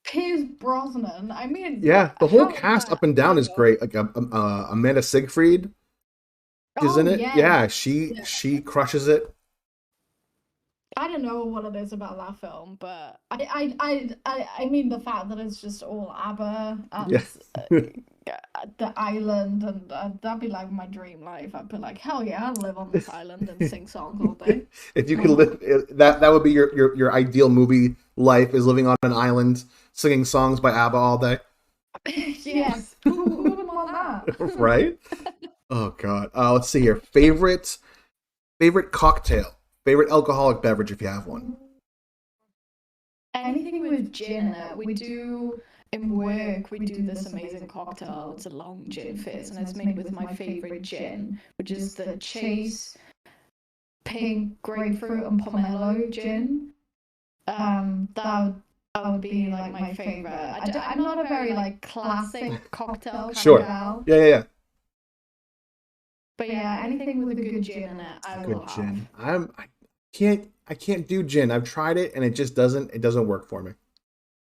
Pierce Brosnan. I mean, yeah, the whole cast up and down is great. Like Amanda Siegfried is in it. Yes. Yeah, she crushes it. I don't know what it is about that film, but I mean the fact that it's just all ABBA Yeah. and the island, and that'd be like my dream life. I'd be like, hell yeah, I'd live on this island and sing songs all day. If you could live, that would be your ideal movie life, is living on an island singing songs by ABBA all day. Yes, who wouldn't want that? Right? Oh God. Let's see here. Favorite cocktail, favorite alcoholic beverage if you have one. Anything with gin in it. We do in work. We do this amazing cocktail. It's a long gin fizz, and it's made with my favorite gin, which is the Chase Pink Grapefruit and Pomelo gin. That would be like my favorite. I'm not a very like classic cocktail kind Sure. of gal, Yeah. but yeah, anything with a good gin in it, I will Good have. gin. I can't do gin. I've tried it and it just doesn't work for me.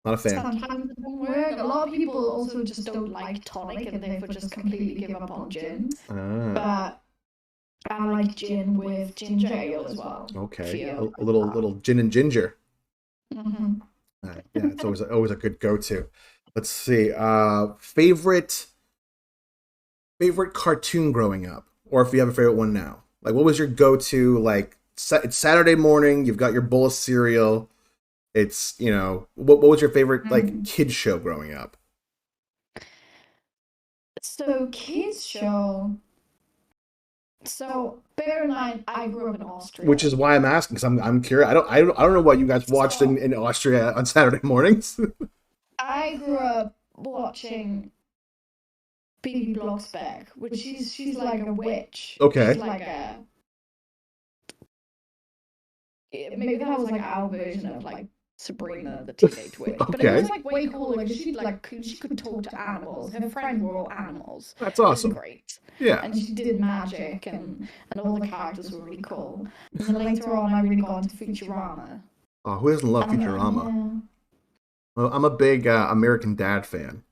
Not a fan. Sometimes it doesn't work. A lot of people also just don't like tonic and therefore just completely give up on gin. Ah, But I like gin with ginger ale as well. okay. Feel. A little gin and ginger. Mm-hmm. Yeah, it's always a good go-to. Let's see. Favorite cartoon growing up, or if you have a favorite one now. Like, what was your go-to? Like, it's Saturday morning. You've got your bowl of cereal. It's, what was your favorite like kid show growing up? So kids show. So bear in mind, I grew up in Austria. Which is why I'm asking, because I'm curious. I don't know what you guys watched in Austria on Saturday mornings. I grew up watching Baby Blocksberg, which she's like a witch. Okay. She's like a. Maybe that was like our version of like Sabrina the Teenage Witch, but it Okay. was like way cooler because she could talk to animals. Her friends were all animals. That's It was awesome. great. Yeah. And she did magic, and all the characters were really cool. And then later on, I really got into Futurama. Oh, who doesn't love And Futurama? yeah. Well, I'm a big American Dad fan,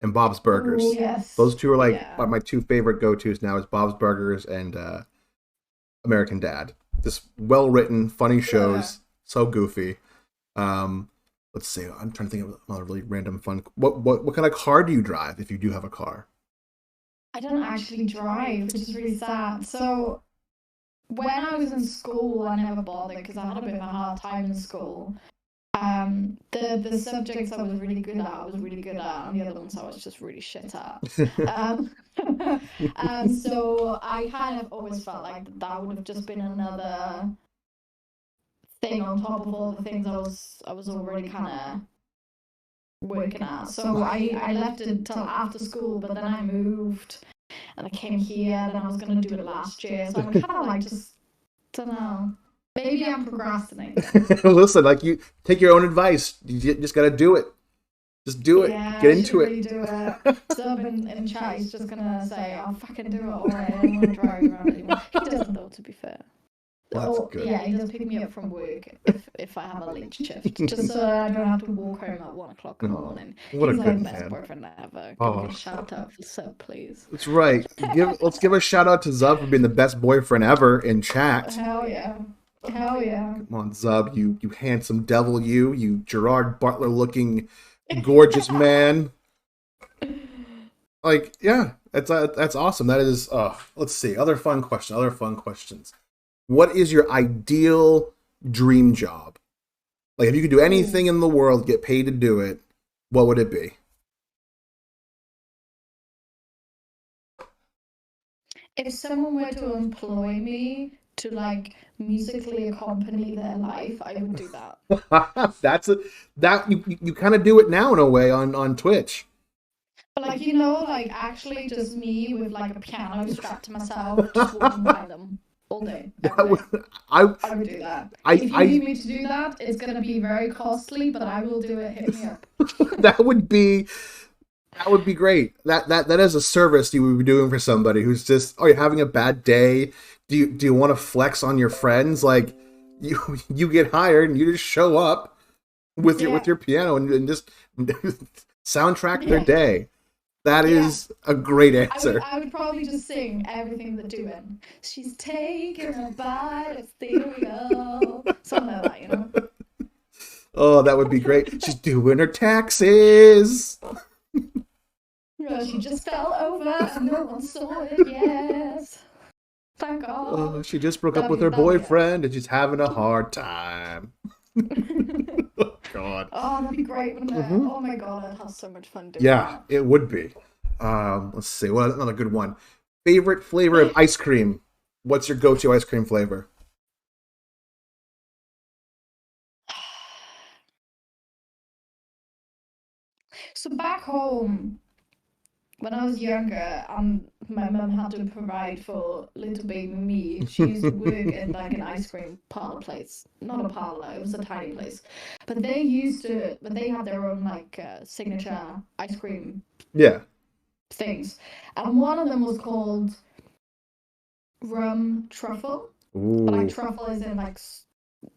and Bob's Burgers. Oh, yes. Those two are like Yeah. my two favorite go-tos now, is Bob's Burgers and American Dad. Just well-written, funny shows, so goofy. Let's see. I'm trying to think of another really random fun. What kind of car do you drive if you do have a car? I don't actually drive, which is really sad. So when I was in school, I never bothered because I had a bit of a hard time in school. The subjects I was really good at, I was really good at, and the other ones I was just really shit at. So I kind of always felt like that would have just been another thing on top of all the things I was already kind of working at. So I left it till after school, but then I moved and I came here, then I was going to do it last year. So I'm kind of like just, don't know. Maybe I'm procrastinating. Listen, like, you take your own advice. You just got to do it. Just do it. Yeah, Get I into should it. really do it. Sub in chat is just gonna say, "I'll fucking do it already. I don't want to drive you around anymore." He doesn't though, to be fair. Well, that's good. Yeah, he does pick me up from work if I have a late shift, just so I don't have to walk home at 1 o'clock in the morning. What a He's good like the best man. boyfriend ever. Oh. Give a shout out for Sub, please. That's right. Let's give a shout out to Zub for being the best boyfriend ever in chat. Hell yeah. Hell yeah. Come on, Zub, you handsome devil, you Gerard Butler looking gorgeous man. Like, yeah, that's awesome. That is. Let's see. Other fun questions. What is your ideal dream job? Like, if you could do anything in the world, get paid to do it, what would it be? If someone were to employ me to like musically accompany their life, I would do that. That you kind of do it now in a way on Twitch. But like, like actually just me with like a piano strapped to myself, just walking by them all day. Every day. I would do that. If you need me to do that, it's gonna be very costly, but I will do it. Hit me up. That would be great. That is a service you would be doing for somebody who's just, oh, you're having a bad day. Do you want to flex on your friends? Like, you get hired and you just show up with your piano and just soundtrack their day. That is a great answer. I would probably just sing everything they're doing. She's taking a bite of cereal. Something Oh, that would be great. She's doing her taxes. She just fell over and no one saw it yet. Thank God. Oh, she just broke up with her That'd be boyfriend and she's having a hard time. Oh, God. Oh, that'd be great, wouldn't it? Mhm. Oh my God, I'd have so much fun doing Yeah, that. it would be. Let's see. What another good one? Favorite flavor of ice cream? What's your go-to ice cream flavor? So back home, when I was younger, my mum had to provide for little baby me. She used to work in like an ice cream parlor place. Not a parlor, it was a tiny place. But they had their own like signature ice cream Yeah. things. And one of them was called rum truffle. But like Ooh. truffle is in like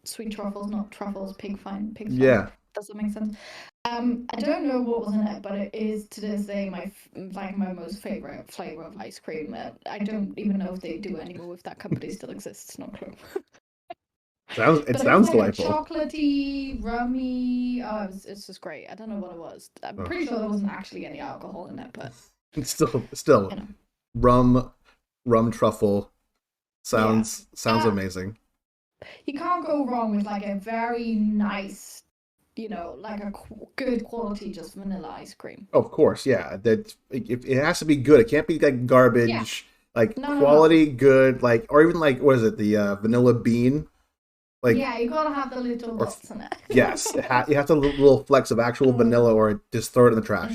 sweet truffles, not truffles, pig's fine. Yeah. Does that make sense? I don't know what was in it, but it is to this day my most favorite flavor of ice cream. I don't even know if they do anymore, if that company still exists. Not clue. It But it was sounds like delightful. a chocolatey, rummy. Oh, it's just great. I don't know what it was. I'm pretty sure there wasn't actually any alcohol in it, but It's still you know. rum truffle sounds amazing. You can't go wrong with like a very nice, like a good quality just vanilla ice cream. Oh, of course, yeah. That it has to be good. It can't be like garbage. Yeah. Like No. quality, good. Like, or even like, what is it? The vanilla bean. Like, Yeah, you gotta have the little dots in it. yes, you have to little flecks of actual vanilla, or just throw it in the trash.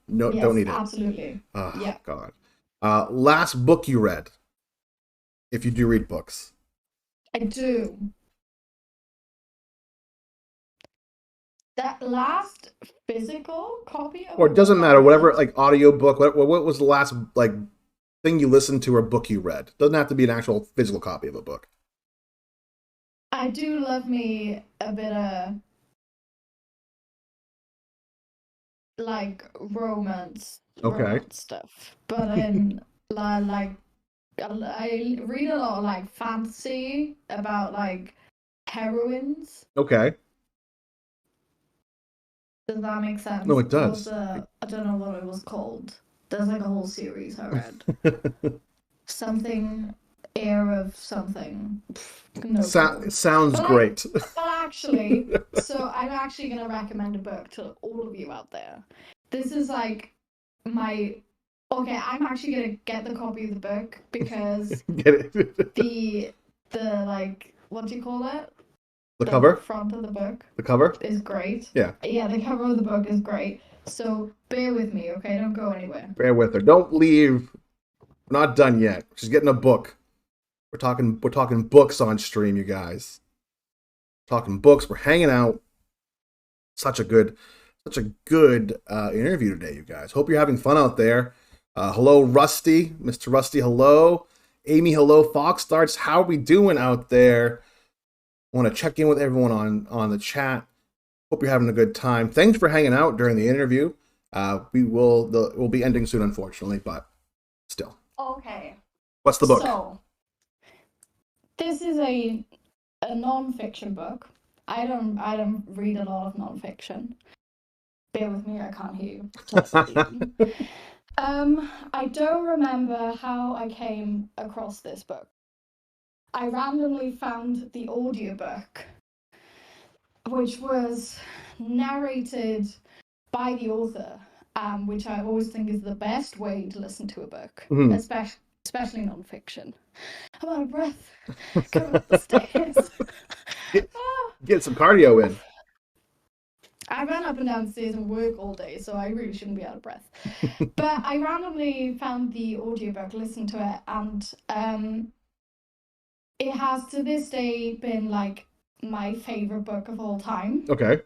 No, Yes, don't need it. absolutely. Oh, Yeah. God. Last book you read, if you do read books. I do. That last physical copy of Or a it doesn't book I matter, whatever, read, like audio book. What was the last like thing you listened to or book you read? Doesn't have to be an actual physical copy of a book. I do love me a bit of like Okay. romance stuff, but then like I read a lot of like fantasy about like heroines. Okay. Does that make sense? No, it There was does. I don't know what it was called. There's like a whole series I read. Something air of something. No clue. Sounds But great. But actually, so I'm actually gonna recommend a book to all of you out there. This is like my okay, I'm actually gonna get the copy of the book because Get it? the like what do you call it? The cover? Front of the book The cover? is great. Yeah. Yeah, the cover of the book is great. So bear with me, okay? Don't go anywhere. Bear with her. Don't leave. We're not done yet. She's getting a book. We're talking books on stream, you guys. Talking books. We're hanging out. Such a good interview today, you guys. Hope you're having fun out there. Hello, Rusty. Mr. Rusty, hello. Amy, hello. Fox Starts. How are we doing out there? I want to check in with everyone on the chat. Hope you're having a good time. Thanks for hanging out during the interview. We'll be ending soon, unfortunately, but still. Okay. What's the book? So this is a non-fiction book. I don't read a lot of non-fiction. Bear with me, I can't hear you. Just speaking. I don't remember how I came across this book. I randomly found the audiobook, which was narrated by the author, which I always think is the best way to listen to a book, Mhm. especially non-fiction. I'm out of breath. Coming up the stairs. Get some cardio in. I ran up and down the stairs and work all day, so I really shouldn't be out of breath. But I randomly found the audiobook, listened to it, and it has to this day been like my favorite book of all time. Okay.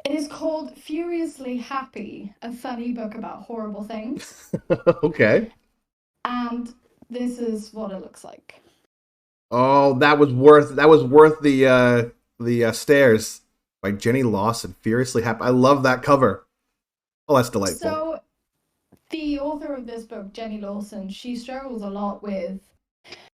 It is called Furiously Happy, a funny book about horrible things. Okay. And this is what it looks like. Oh, that was worth the stairs by Jenny Lawson. Furiously Happy. I love that cover. Oh, that's delightful. So the author of this book, Jenny Lawson, she struggles a lot with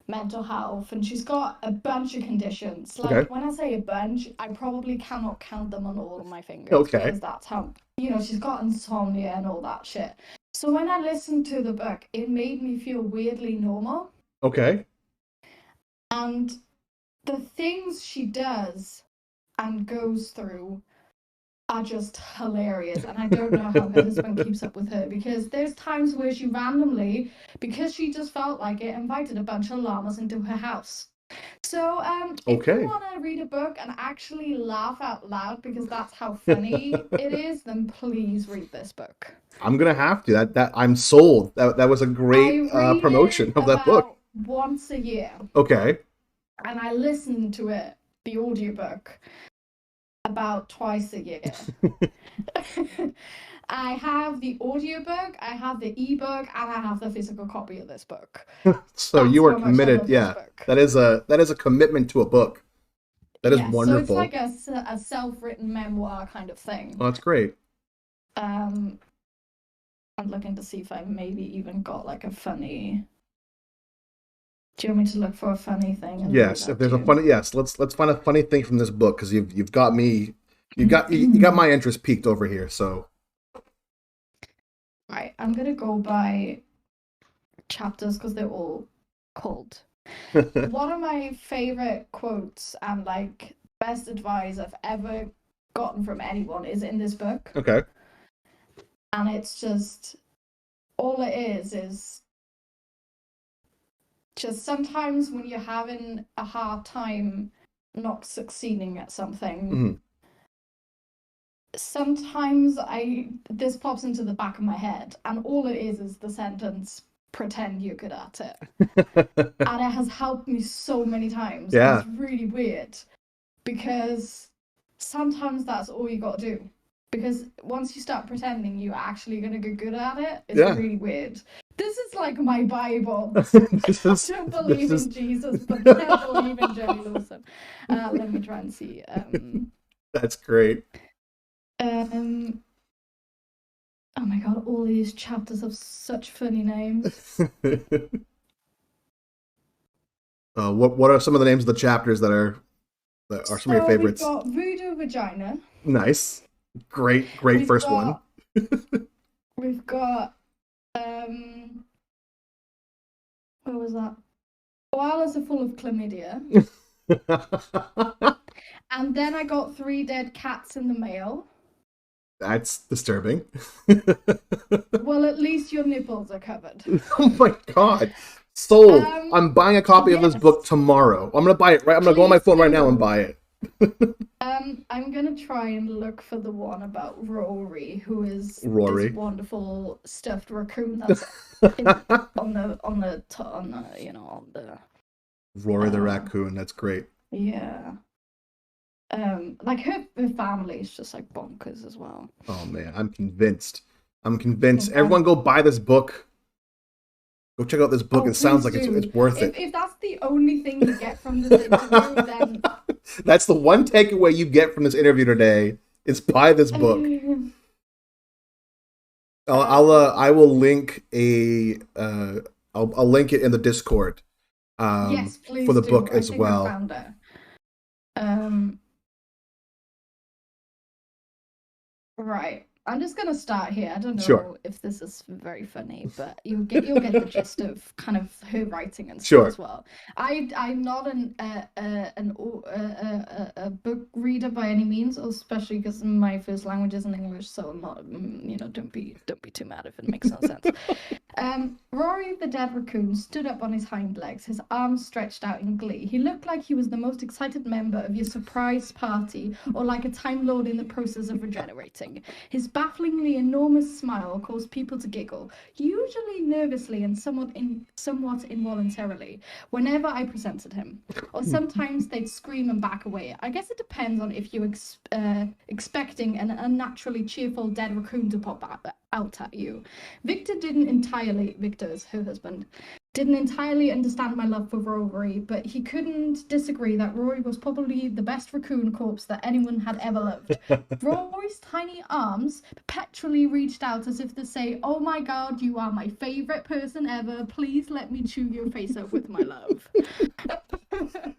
mental health, and she's got a bunch of conditions. Like, Okay. when I say a bunch, I probably cannot count them on all of my fingers Okay. because that's how, she's got insomnia and all that shit. So when I listened to the book, it made me feel weirdly normal. Okay. And the things she does and goes through are just hilarious, and I don't know how her husband keeps up with her, because there's times where she randomly, because she just felt like it, invited a bunch of llamas into her house. So if you Okay. want to read a book and actually laugh out loud because that's how funny it is, then please read this book. I'm gonna have to. That I'm sold. That was a I great read promotion it of that book. about once a year, Okay. and I listen to it, the audiobook, about twice a year. I have the audiobook, I have the ebook, and I have the physical copy of this book. So That's you are how much I committed. love Yeah. this book. That is a commitment to a book. That is Yeah, so it's wonderful. like a self-written memoir kind of thing. Oh, that's great. I'm looking to see if I maybe even got like a funny. Do you want me to look for a funny thing? And read Yes, that if there's to a you? funny, yes, let's find a funny thing from this book, because you've got me, you got my interest peaked over here. So Right, I'm gonna go by chapters because they're all called. One of my favorite quotes and like best advice I've ever gotten from anyone is in this book, okay. and it's just all it is just sometimes when you're having a hard time not succeeding at something, Mhm. sometimes this pops into the back of my head, and all it is the sentence, pretend you're good at it. And it has helped me so many times. Yeah. It's really weird because sometimes that's all you got to do. Because once you start pretending you're actually going to get good at it, it's Yeah. really weird. This is like my Bible. This I is don't believe this in is Jesus, but I believe in Jerry Lawson. Let me try and see. that's great. Oh my god, all these chapters have such funny names. What are some of the names of the chapters that are some of your favorites? We've got Voodoo Vagina. Nice, great We've first got, one. We've got what was that? Koalas are full of chlamydia. And then I got 3 dead cats in the mail. That's disturbing. Well, at least your nipples are covered. Oh my god. Sold. I'm buying a copy of this yes. book tomorrow. I'm gonna buy it right. I'm gonna go on my Please phone right now do. and buy it. I'm gonna try and look for the one about Rory, who is Rory. this wonderful stuffed raccoon that's on the Rory the raccoon. That's great. yeah. Like her family is just like bonkers as well. Oh man, I'm convinced. Yeah. Everyone go buy this book. Go check out this book. Oh, It sounds please like do. it's worth it. If that's the only thing you get from this interview, then That's the one takeaway you get from this interview today. Is buy this book. I will link I'll link it in the Discord. yes, please for the do. book I as think well. I found it. Right. I'm just gonna start here. I don't know Sure. if this is very funny, but you'll get the gist of kind of her writing and stuff Sure. as well. I'm not a book reader by any means, especially because my first language isn't English, so I'm not. Don't be too mad if it makes no sense. Rory the dead raccoon stood up on his hind legs, his arms stretched out in glee. He looked like he was the most excited member of your surprise party, or like a Time Lord in the process of regenerating. His bafflingly enormous smile caused people to giggle, usually nervously and somewhat involuntarily, whenever I presented him. Or sometimes they'd scream and back away. I guess it depends on if you're expecting an unnaturally cheerful dead raccoon to pop out at you. Victor is her husband, didn't entirely understand my love for Rory, but he couldn't disagree that Rory was probably the best raccoon corpse that anyone had ever loved. Rory's tiny arms perpetually reached out as if to say, "Oh my God, you are my favorite person ever. Please let me chew your face up with my love."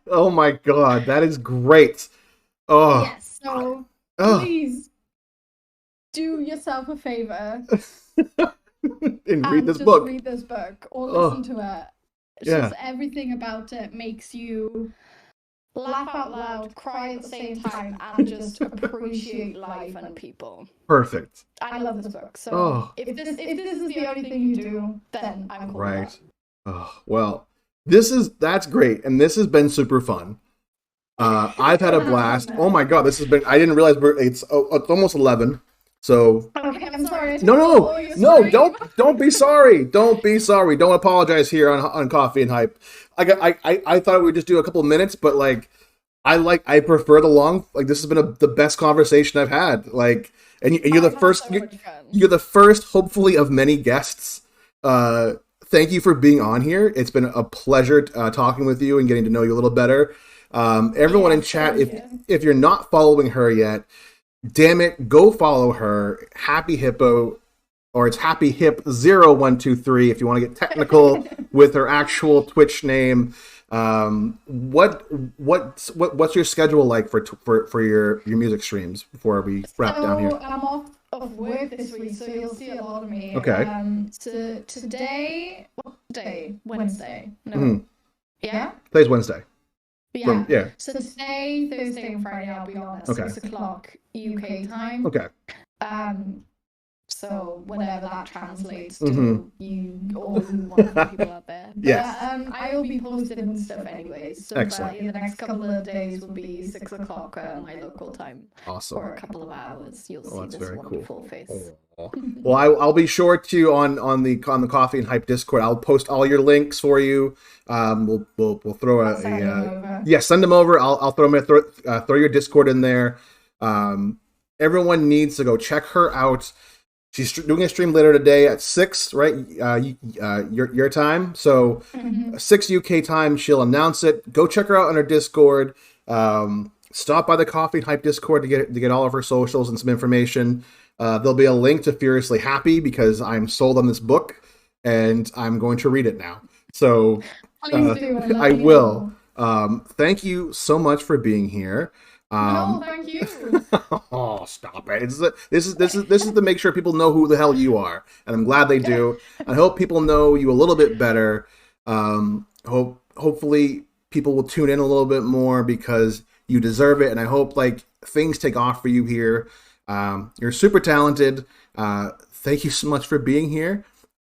Oh my God, that is great. Oh, Yes, so oh. please do yourself a favor And read this just book. read this book or Oh. listen to it. It's Yeah. just everything about it makes you laugh out loud, cry at the same time, and just appreciate life and people. Perfect. I love this book. So Oh. if this is the only thing you do, then I'm cool with Right. that. Oh, well, that's great, and this has been super fun. I've had a blast. Oh my God, this has been. I didn't realize it's almost 11. So Okay, I'm sorry. no, don't be sorry. Don't be sorry. Don't apologize here on Coffee and Hype. I thought we would just do a couple of minutes, but like I prefer the long. Like this has been the best conversation I've had. Like, and you're the first. You're the first, hopefully, of many guests. Thank you for being on here. It's been a pleasure talking with you and getting to know you a little better. Everyone in chat, if you're not following her yet, damn it, go follow her. Happy Hippo, or it's Happyhipp0123 if you want to get technical with her actual Twitch name. What's your schedule like for your music streams before we wrap down here? I'm off of work this week, so you'll see a lot of me. Okay. So today, what day? Wednesday. No. Mhm. Yeah. Today's Wednesday. Yeah. Yeah. So today, Thursday, and Friday, I'll be on at Okay. 6 o'clock UK time. Okay. So whatever that translates to, Mhm. you all you wonderful people out there. But, Yes. I will be posting and stuff anyways. So Excellent. in the next couple of days will be 6 o'clock my local time. Awesome. For a couple of hours, you'll see that's this very wonderful cool. face. Well, I'll be sure to on the Coffee and Hype Discord. I'll post all your links for you. We'll throw send them over. I'll throw them throw your Discord in there. Everyone needs to go check her out. She's doing a stream later today at 6, right? Your time. So 6 UK time, she'll announce it. Go check her out on her Discord. Stop by the Coffee and Hype Discord to get all of her socials and some information. There'll be a link to Furiously Happy because I'm sold on this book and I'm going to read it now. So Please do. I will. Thank you so much for being here. No, thank you. Oh, stop it! This is to make sure people know who the hell you are, and I'm glad they do. I hope people know you a little bit better. Hopefully people will tune in a little bit more because you deserve it, and I hope like things take off for you here. You're super talented. Thank you so much for being here.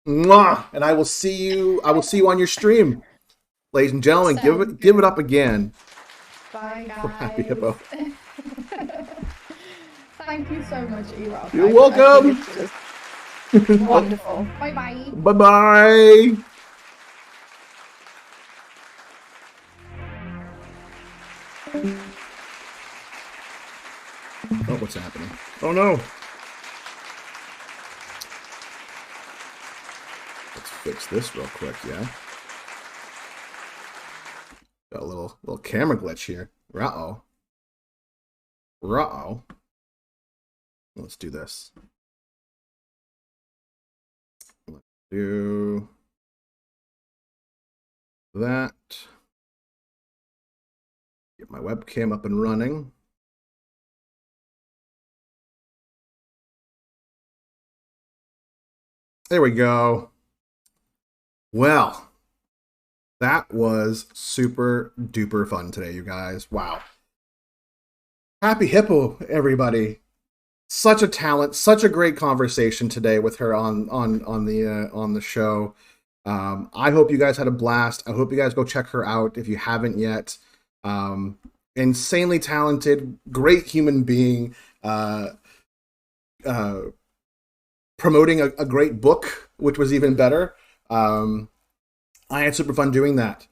Mwah! And I will see you on your stream, ladies and gentlemen. Give it up again. Bye, guys. For Happy Hippo. Thank you so much, E-Rock. You're welcome. Wonderful. Bye-bye. Bye-bye. Oh, what's happening? Oh no. Let's fix this real quick, yeah. Got a little camera glitch here. Uh-oh. Uh-oh. Let's do this. Let's do that. Get my webcam up and running. There we go. Well, that was super duper fun today, you guys. Wow. Happy Hippo, everybody. Such a talent, such a great conversation today with her on the show. I hope you guys had a blast. I hope you guys go check her out if you haven't yet. Insanely talented, great human being. Promoting a great book, which was even better. I had super fun doing that.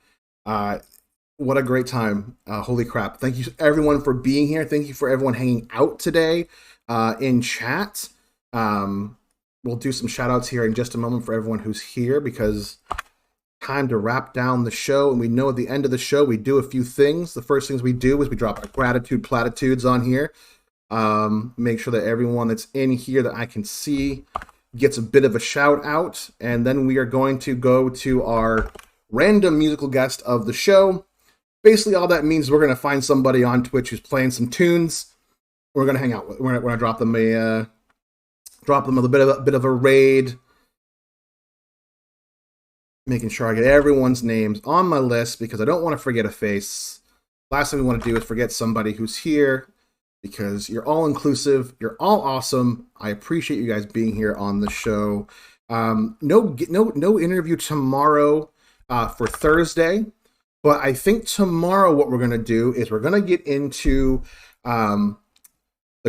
What a great time. Holy crap. Thank you everyone for being here. Thank you for everyone hanging out today in chat. We'll do some shout outs here in just a moment for everyone who's here because time to wrap down the show. And we know at the end of the show, we do a few things. The first things we do is we drop our gratitude platitudes on here. Make sure that everyone that's in here that I can see gets a bit of a shout out. And then we are going to go to our random musical guest of the show. Basically, all that means we're going to find somebody on Twitch who's playing some tunes. We're going to hang out with. We're going to drop them a bit of a raid. Making sure I get everyone's names on my list because I don't want to forget a face. Last thing we want to do is forget somebody who's here because you're all inclusive. You're all awesome. I appreciate you guys being here on the show. No interview tomorrow for Thursday, but I think tomorrow what we're going to do is we're going to get into the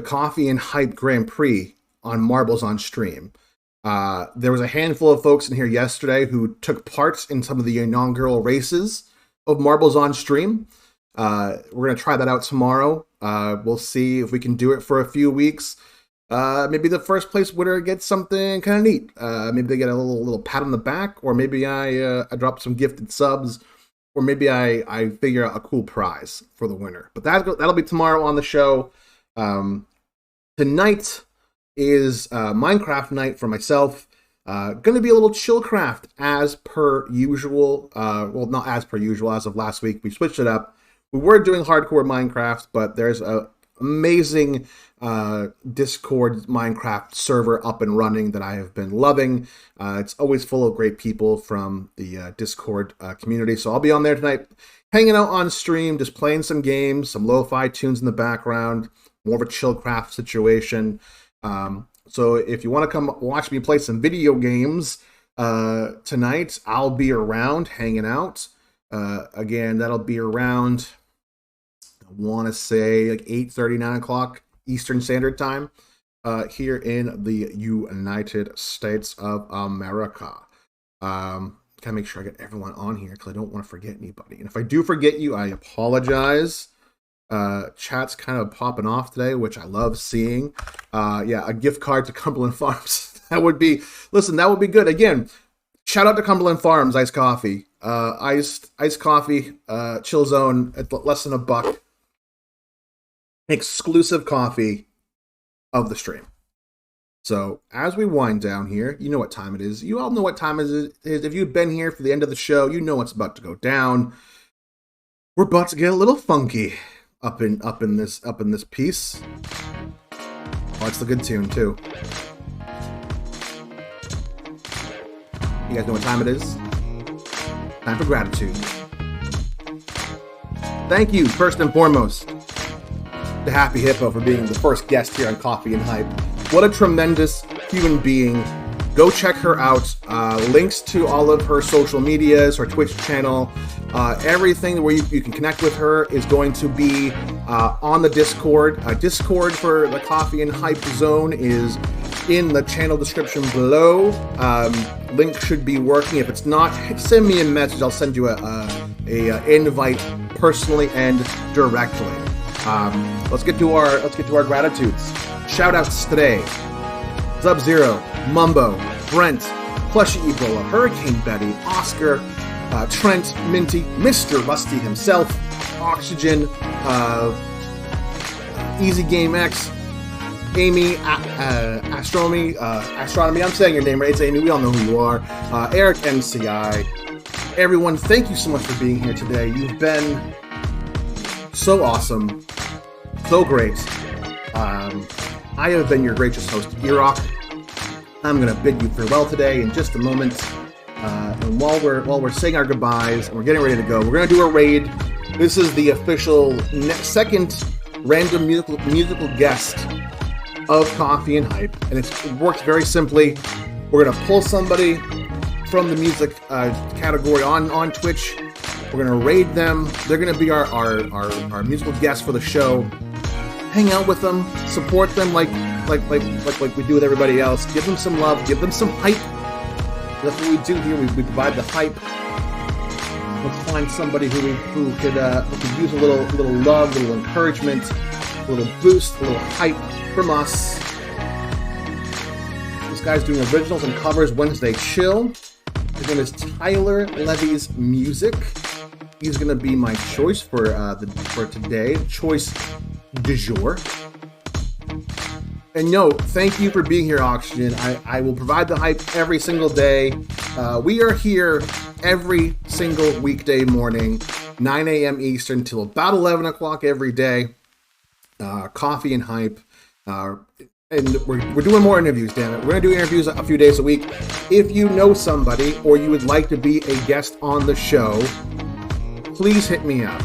Coffee and Hype Grand Prix on Marbles on Stream. There was a handful of folks in here yesterday who took part in some of the inaugural races of Marbles on Stream. We're going to try that out tomorrow. We'll see if we can do it for a few weeks. Maybe the first place winner gets something kind of neat. Maybe they get a little pat on the back, or maybe I drop some gifted subs, or maybe I figure out a cool prize for the winner. But that'll be tomorrow on the show. Tonight is Minecraft night for myself. Gonna be a little chillcraft as per usual. Well, not as per usual. As of last week, we switched it up. We were doing hardcore Minecraft, but there's a amazing Discord Minecraft server up and running that I have been loving. It's always full of great people from the Discord community. So I'll be on there tonight, hanging out on stream, just playing some games, some lo-fi tunes in the background, more of a chillcraft situation. So if you want to come watch me play some video games tonight, I'll be around hanging out. Again, that'll be around, I want to say like 8:30, 9 o'clock Eastern Standard Time here in the United States of America. Gotta make sure I get everyone on here because I don't want to forget anybody. And if I do forget you, I apologize. Chat's kind of popping off today, which I love seeing. Yeah, a gift card to Cumberland Farms. That would be good. Again, shout out to Cumberland Farms Iced Coffee. Iced coffee, chill zone at less than $1. Exclusive coffee of the stream. So as we wind down here, you know what time it is. You all know what time it is. If you've been here for the end of the show, you know what's about to go down. We're about to get a little funky up in this piece. Oh, it's a good tune too. You guys know what time it is? Time for gratitude. Thank you, first and foremost, to Happy Hippo for being the first guest here on Coffee and Hype. What a tremendous human being. Go check her out. Links to all of her social medias, her Twitch channel, everything where you can connect with her is going to be on the Discord. Discord for the Coffee and Hype Zone is in the channel description below. Link should be working. If it's not, send me a message. I'll send you a invite personally and directly. Let's get to our gratitudes. Shout outs today: Sub-Zero, Mumbo, Brent, Plushy Ebola, Hurricane Betty, Oscar, Trent, Minty, Mr. Rusty himself, Oxygen, Easy Game X, Amy, Astronomy, I'm saying your name right, it's Amy, we all know who you are, Eric MCI. Everyone, thank you so much for being here today. You've been so awesome, so great. I have been your gracious host, Erock. I'm going to bid you farewell today in just a moment. And while we're saying our goodbyes and we're getting ready to go, we're going to do a raid. This is the official second random musical guest of Coffee and Hype, and it works very simply. We're going to pull somebody from the music category on Twitch. We're going to raid them. They're going to be our musical guests for the show. Hang out with them, support them like we do with everybody else. Give them some love, give them some hype. That's what we do here. We provide the hype. Let's find somebody who could use a little love, a little encouragement, a little boost, a little hype from us. This guy's doing originals and covers Wednesday Chill. His name is Tyler Levy's Music. He's going to be my choice for today. Choice du jour. And thank you for being here, Oxygen. I will provide the hype every single day. We are here every single weekday morning, 9 a.m. Eastern till about 11 o'clock every day. Coffee and hype. And we're doing more interviews, damn it. We're going to do interviews a few days a week. If you know somebody or you would like to be a guest on the show, please hit me up.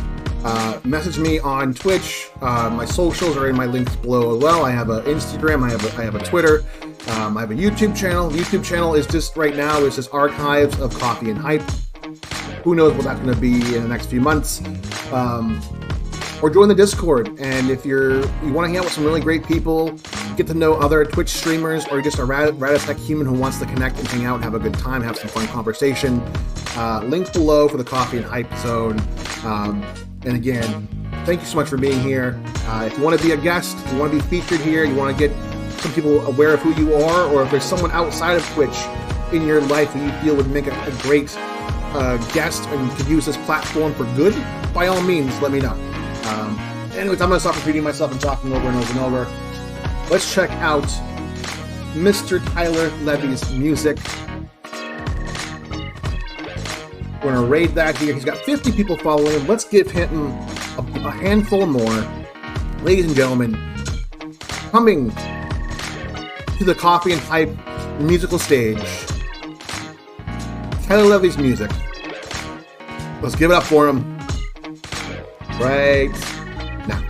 Message me on Twitch. My socials are in my links below as well. I have an Instagram. I have a Twitter. I have a YouTube channel. YouTube channel is just right now. It's just archives of coffee and hype. Who knows what that's going to be in the next few months. Or join the Discord. And if you want to hang out with some really great people, get to know other Twitch streamers, or just a rad-as-heck human who wants to connect and hang out and have a good time, have some fun conversation, link below for the Coffee and Hype Zone. And again, thank you so much for being here. If you want to be a guest, if you want to be featured here, you want to get some people aware of who you are, or if there's someone outside of Twitch in your life who you feel would make a great guest and could use this platform for good, by all means, let me know. Anyways, I'm going to stop repeating myself and talking over and over and over. Let's check out Mr. Tyler Levy's music. We're going to raid that here. He's got 50 people following him. Let's give him a handful more. Ladies and gentlemen, coming to the Coffee and Hype musical stage, Tyler Levy's music. Let's give it up for him right now.